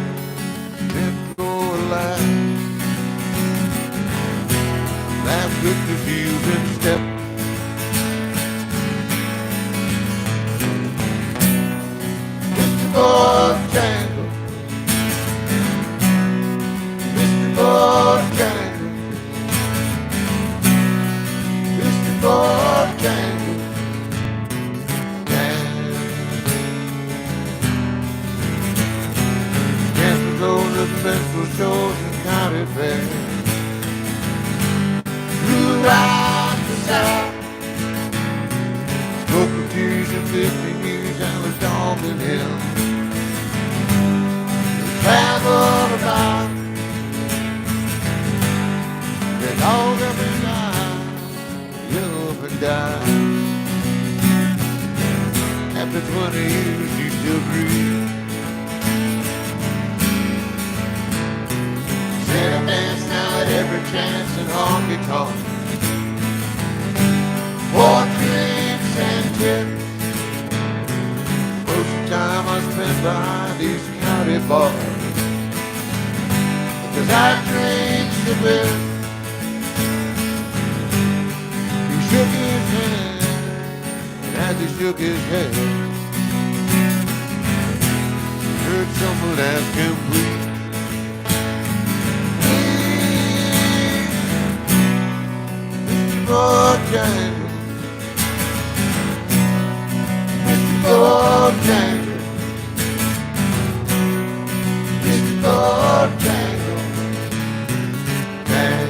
let go alive. That flipped his heels and stepped. Bojangles, Mr. Bojangles, Mr. Bojangles, dance with those pencil shows and county fairs. Throughout the South, smoking trees and 50 years and was dogging him. Travel about, the dog up and down, you up and down. After 20 years, you still breathe. Said I dance now at every chance and honky tonk. Pour drinks and tips. Most of the time I spend behind these county bars. 'Cause I drink the whip. He shook his hand, and as he shook his head, heard someone ask him, please, Mr. Bojangles, Mr. Bojangles, Mr. Bojangles, man.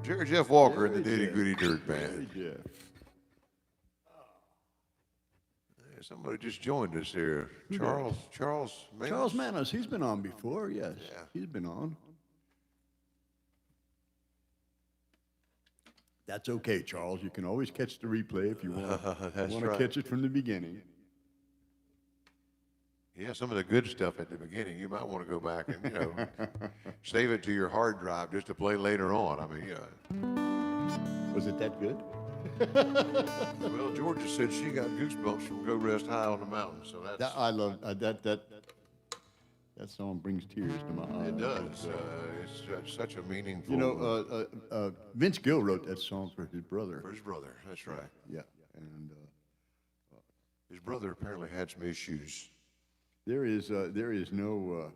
Jerry Jeff Walker and the Nitty Gritty Dirt Band. Yeah. Somebody just joined us here. Charles Manos. Charles Manos, he's been on before, yes. Yeah. He's been on. That's okay, Charles. You can always catch the replay if you want. That's want to right. catch it from the beginning. Yeah, some of the good stuff at the beginning, you might want to go back and, save it to your hard drive just to play later on. I mean, Was it that good? well, Georgia said she got goosebumps from Go Rest High on the Mountain, so that's, I love that song brings tears to my eyes. it does. It's such a meaningful, Vince Gill wrote that song for his brother. for his brother, that's right. Yeah, and His brother apparently had some issues. there is no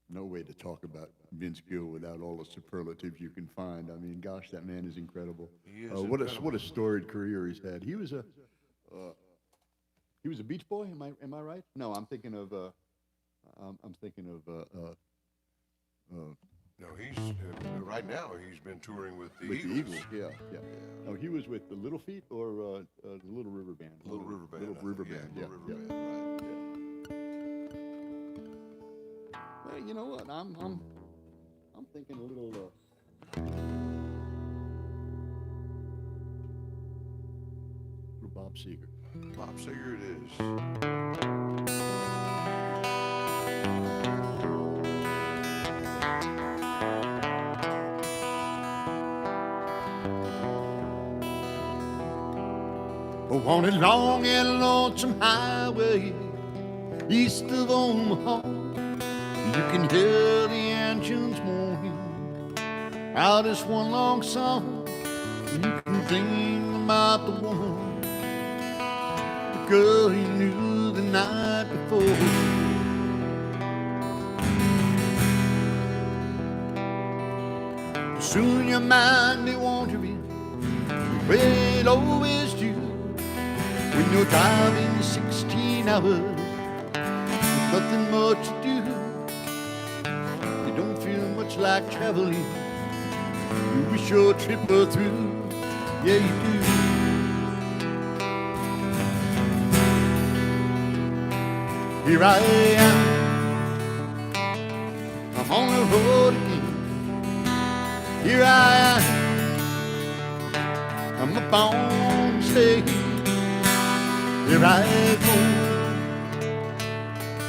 way to talk about Vince Gill without all the superlatives you can find. I mean, gosh, that man is incredible. He is What incredible. a storied career he's had. He was a Beach Boy. Am I right? No, I'm thinking of No, he's, right now, he's been touring with the with Eagles. the Eagles. Yeah. No, he was with the Little Feat or the Little River Band. Little River Band. Little I River think, Band. Little Yeah. River Band, right. Well, you know what? I'm thinking a little. Little Bob Seger. Bob Seger it is. On a long and lonesome highway east of Omaha, you can hear the engines moaning out this one long song. You can dream about the woman, the girl he knew the night before. Soon your mind may wander in the way it always do. When you're driving 16 hours with nothing much to do, you don't feel much like traveling. You wish your trip were through, yeah you do. Here I am, I'm on the road again. Here I am, I'm up on stage. Here I go,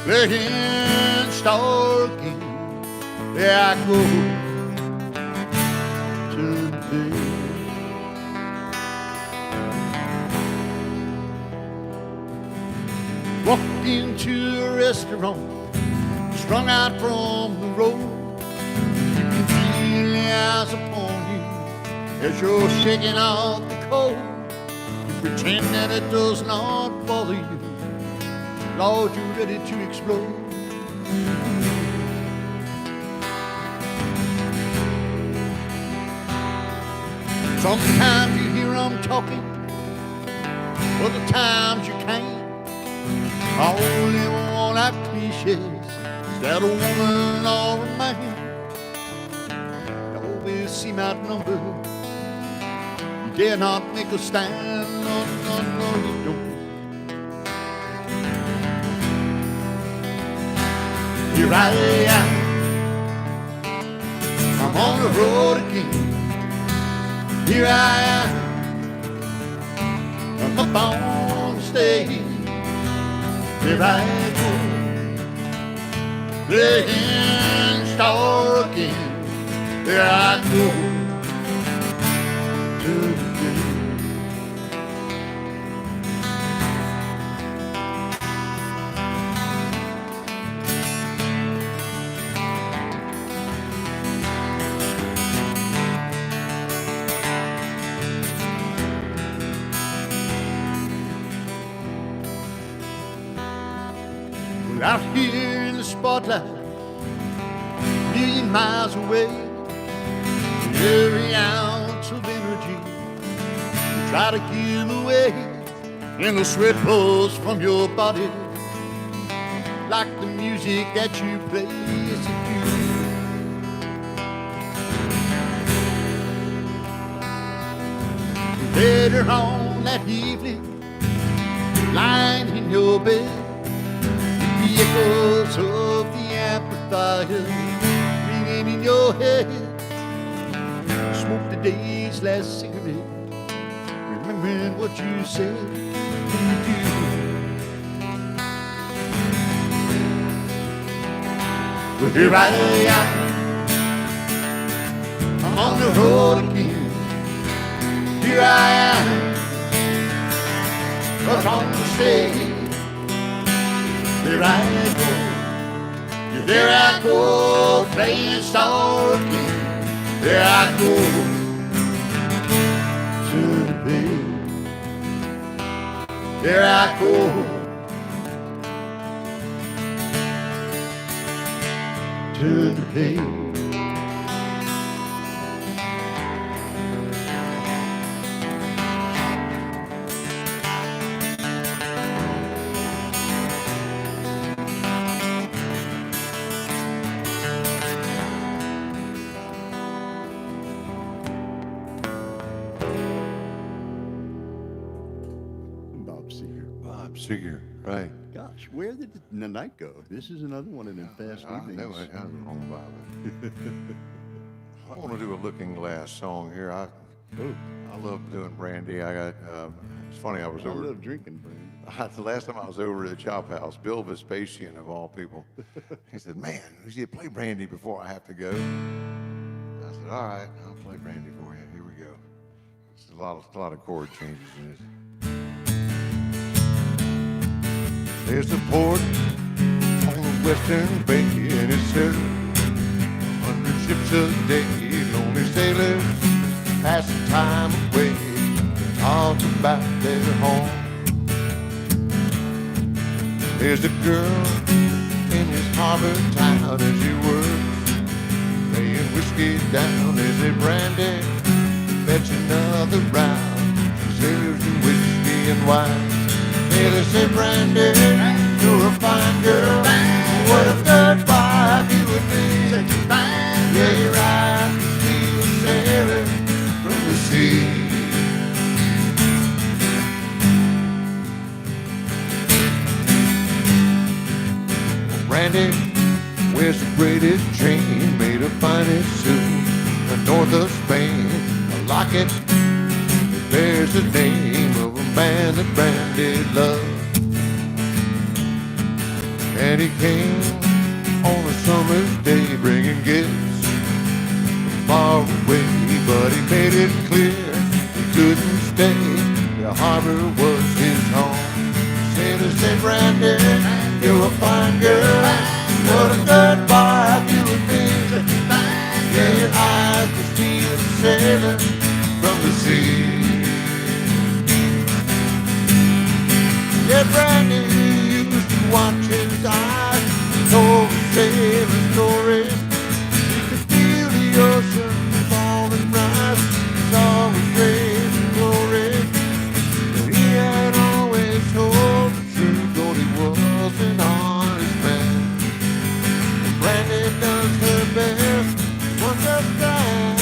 playing stalking. There I go today. Walked into a restaurant, strung out from the road. You can feel the eyes upon you as you're shaking off the cold. Pretend that it does not bother you. Lord, you're ready to explode. Sometimes you hear them talking, other times you can't. I only want out cliches. Is that a woman or a man? You always seem outnumbered. Dare not make a stand, no, you don't. Here I am, I'm on the road again. Here I am, I'm up on stage. Here I go, playing star again. Here I go. out here in the spotlight, a million miles away. Every ounce of energy you try to give away, and the sweat pulls from your body like the music that you play. Yes, it do. Later on that evening, lying in your bed, the echoes of the amplifier ringing in your head. Smoke the day's last cigarette, remembering what you said when you do. Well, here I am, I'm on the road again. Here I am, but on the stage. There I go, playing star again. There I go, to the bed. There I go, to the bed. Seeger, right. Gosh, where did the night go? This is another one of them fast evenings. I know it has a wrong about it. I want to do a Looking Glass song here. I love doing brandy. I got, it's funny, I love drinking brandy. The last time I was over at the Chop House, Bill Vespasian, of all people, he said, man, we should play brandy before I have to go. I said, all right, I'll play brandy for you. Here we go. There's a lot of chord changes in it. There's a port on the western bay, and it's served 100 ships a day. Lonely sailors pass the time away, talk about their home. There's a girl in his harbor town as he works, laying whiskey down as they brandy, fetch another round. Sailors and whiskey and wine. Hey, they say, Brandy, you're a fine girl. What a good wife you would be. Yeah, your eyes can see a sailor from the sea. Well, Brandy wears the greatest chain made of finest silk, the north of Spain. I like it. There's the name of a man that Brandy loved. And he came on a summer's day bringing gifts from far away, but he made it clear he couldn't stay. The harbor was his home. Sailors said, Brandy, you're a fine girl. What a good wife you would be. Yeah, your eyes could see a sailor from the sea. Yeah, Brandy used to watch his eyes, told sailor stories. He could feel the ocean fall and rise, saw his grace and glory. But he had always told the truth, though he was an honest man. And Brandy does her best to understand.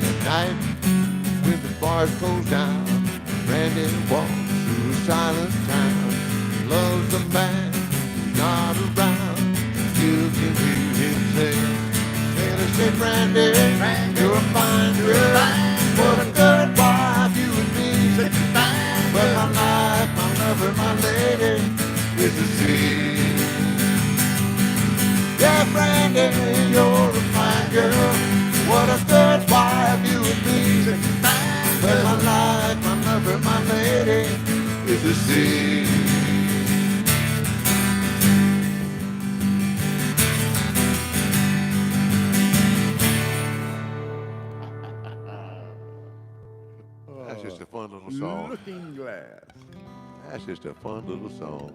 At night, when the bars close down, Brandy walks through a silent town. Loves the man who's not around. You can hear him say, Sailor say, Brandy, you're a fine girl. What a good wife you would be. But my life, my lover, my lady is the sea. Yeah, Brandy, you're a fine girl. What a good wife you would be. But my life, my lover, my lady is the sea. That's just a fun little song. Looking Glass. That's just a fun little song.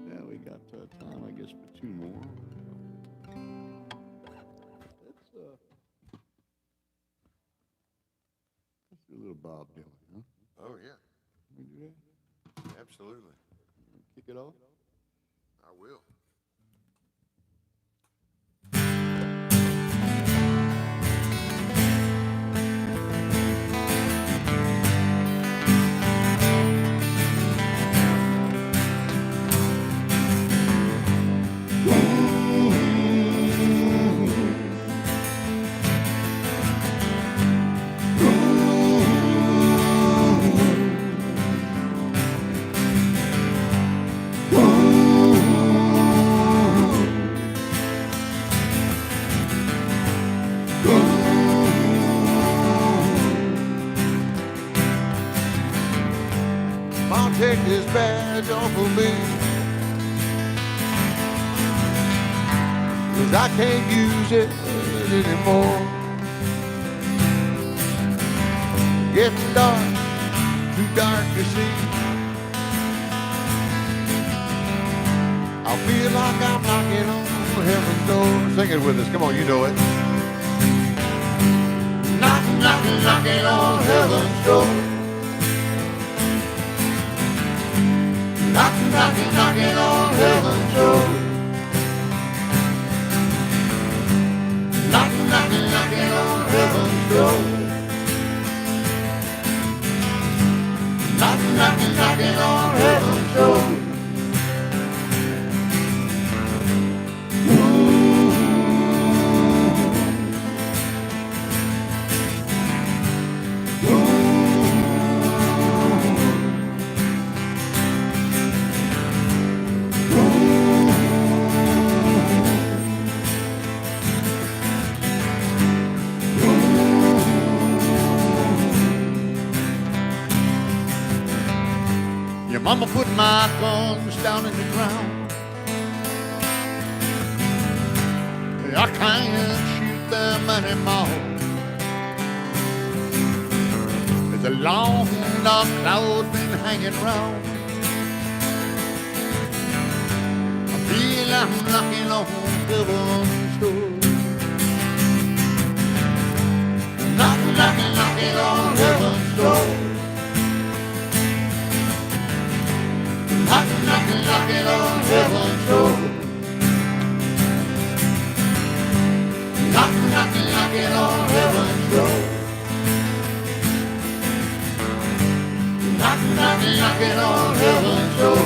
Yeah, we got time, I guess, for two more. Let's do a little Bob Dylan, huh? Oh, yeah. Can we do that? Absolutely. Kick it off? I will. Mom, take this badge off of me, 'cause I can't use it anymore. Getting dark, too dark to see. I feel like I'm knocking on heaven's door. Sing it with us, come on, you know it. Knocking, knocking, knocking on heaven's door. Knocking, knocking, knocking on heaven's door. Knocking, knocking, knocking on heaven's door. Knocking, knocking, knocking on heaven's door. Your mama put my guns down in the ground. I can't shoot them anymore. There's a long dark cloud been hanging round. I feel I'm knocking on heaven's door. Knocking, knocking, knocking on heaven's door. Knocking, knocking, knocking on heaven's door. Knocking, knocking, knocking on heaven's door. Knocking, knocking, knocking on heaven's door.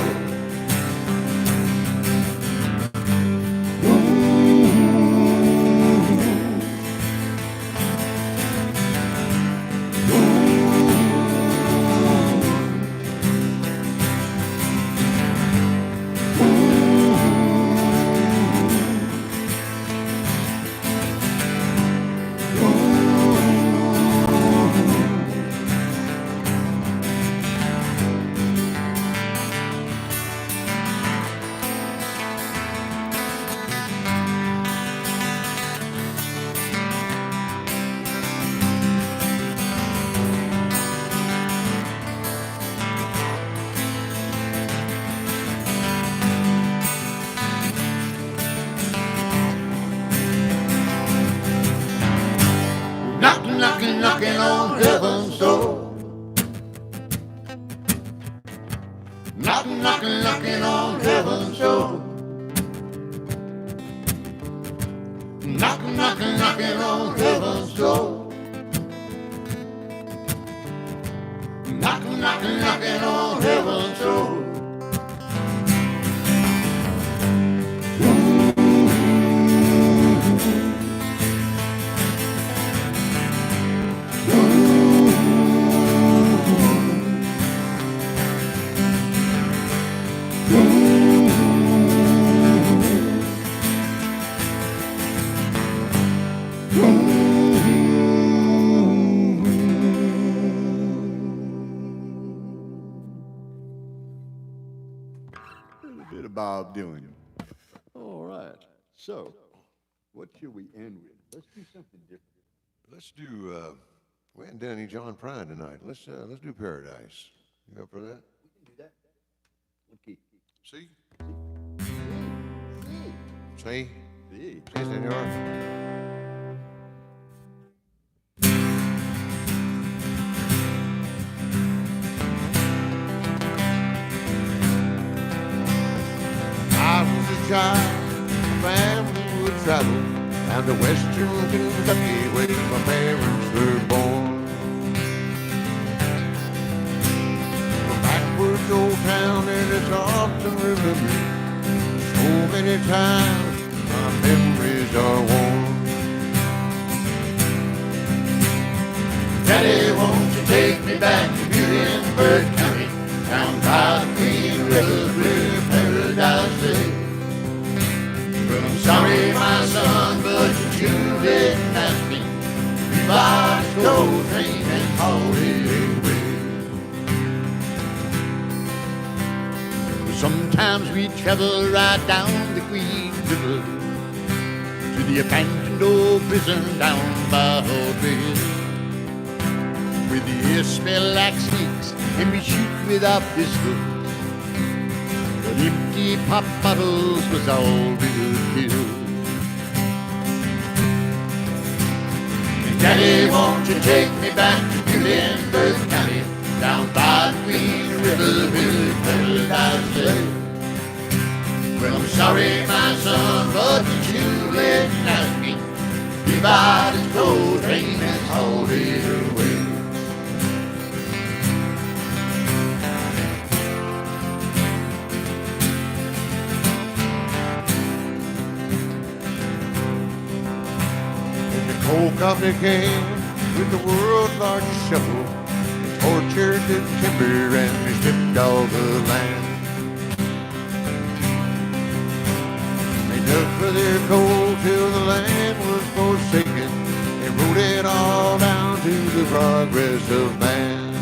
Knocking, knocking, knocking on heaven's door. Knocking, knocking, knocking on heaven's door. Knocking, knocking, knocking on heaven's door. Knocking, knocking, knocking on heaven's door. A little bit of Bob Dylan. All right, so What should we end with? Let's do something different. Let's do, we haven't done any John Prine tonight. Let's do Paradise. You up for that? We can do that. Okay. See? See. See? See. See, senor? I was a child, family would travel down to western Kentucky where my parents were born. The backwards old town and it's often remembered. So many times my memories are worn. Daddy, won't you take me back to Muhlenberg County, down by the Green River where paradise lay? Well, I'm sorry, my son, but you didn't ask me. We bought a gold train and hauled it away. Sometimes we travel right down the Green River to the abandoned old prison down by Old Bridge, where the air smell like snakes and we shoot without pistols. But empty pop bottles was all we would kill. And Daddy, won't you take me back to Muhlenberg County, down by the Green River where paradise lay? Well, I'm sorry, my son, but you didn't ask me. We bought his gold train and hauled it away. Coal company came with the world's largest shovel. They tortured the timber and they stripped all the land. They dug for their coal till the land was forsaken. They wrote it all down to the progress of man.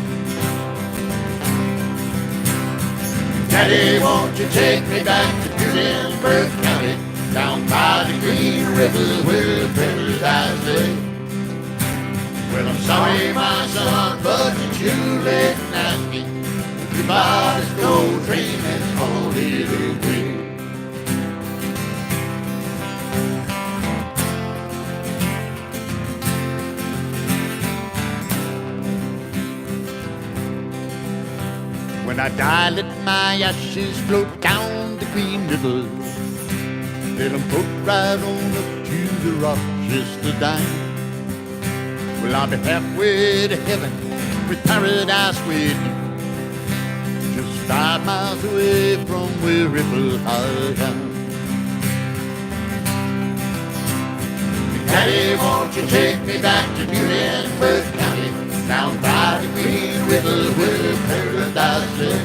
Daddy, won't you take me back to Muhlenberg County, down by the Green River where paradise lay? Well, I'm sorry, my son, but you didn't ask me. We bought his gold train and hauled it away. When I die, let my ashes float down the Green River. Let them float right on up to the Rochester dime. Well, I'll be halfway to heaven with paradise waiting, just 5 miles away from wherever I am. Daddy, won't you take me back to Muhlenberg County, down by the Green River where paradise lay?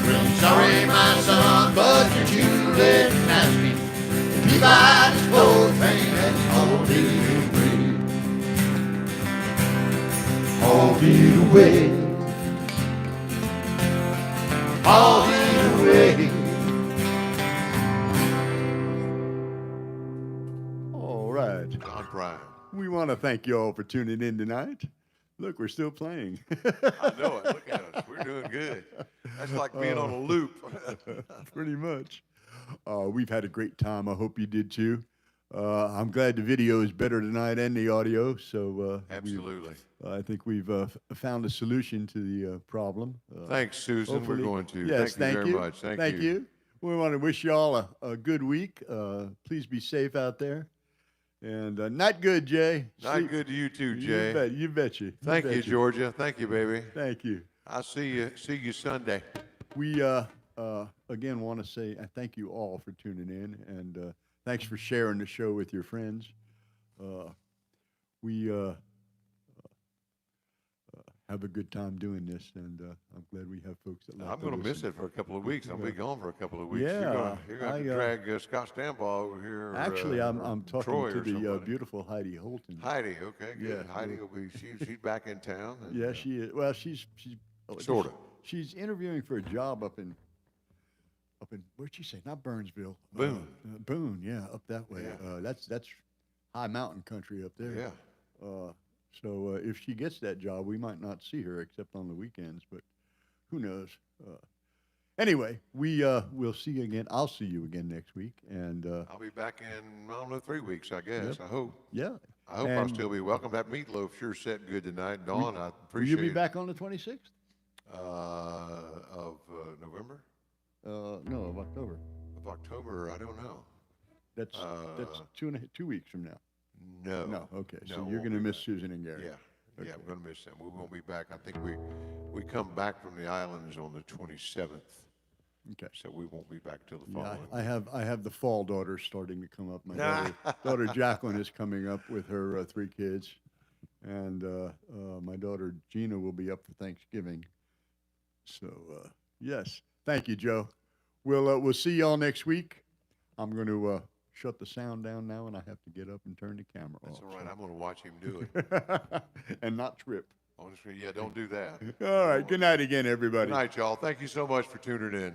Well, I'm sorry, my son, but you didn't ask me. We bought his gold train and hauled it away. Hauled it away. Hauled it away. All right. John Prine. We want to thank you all for tuning in tonight. Look, we're still playing. I know it. Look at us. We're doing good. That's like being on a loop. Pretty much. We've had a great time. I hope you did too. I'm glad the video is better tonight and the audio. So Absolutely. I think we've found a solution to the problem. Thanks, Susan. Hopefully. We're going to. Yes, thank you very much. Thank you. We want to wish you all a good week. Please be safe out there. And not good, Jay. Not good to you too, Jay. You betcha. Thank you, Georgia. Thank you, baby. Thank you. I'll see you Sunday. We again want to say thank you all for tuning in, and thanks for sharing the show with your friends. We have a good time doing this, and I'm glad we have folks that like I'm going to miss it for a couple of weeks. I'll be gone for a couple of weeks. Yeah, you're going to drag Scott Stampaw over here. Actually, I'm talking Troy to or the somebody. beautiful Heidi Holton. Heidi. Okay, good. Yeah. Heidi will be. She's back in town. And, Yeah, she is. Well, she's Sorta. She's interviewing for a job up in up in, where'd she say? Not Burnsville. Boone. Boone, yeah, up that way. Yeah. That's high mountain country up there. Yeah. So if she gets that job, we might not see her except on the weekends, but who knows? Anyway, we'll see you again. I'll see you again next week, and I'll be back in, I don't know, 3 weeks, I guess. Yep. I hope. yeah. I hope I'll still be welcome. That meatloaf sure set good tonight. Dawn, I Will appreciate you be it. back on the 26th? Of November? No, of October. Of October? I don't know. That's 2 weeks from now. No. No, okay. So No, you're won't going to be miss back. Susan and Gary. Yeah. Okay. Yeah, I'm going to miss them. We won't be back. I think we come back from the islands on the 27th. Okay. So we won't be back till the Yeah, following. I have the fall daughters starting to come up. My daughter Jacqueline is coming up with her 3 kids, and my daughter Gina will be up for Thanksgiving. So yes, thank you, Joe. We'll see y'all next week. I'm going to shut the sound down now, and I have to get up and turn the camera That's off. all right. I'm going to watch him do it. And not trip. Honestly, yeah, don't do that. All right. Good night again, everybody. Good night, y'all. Thank you so much for tuning in.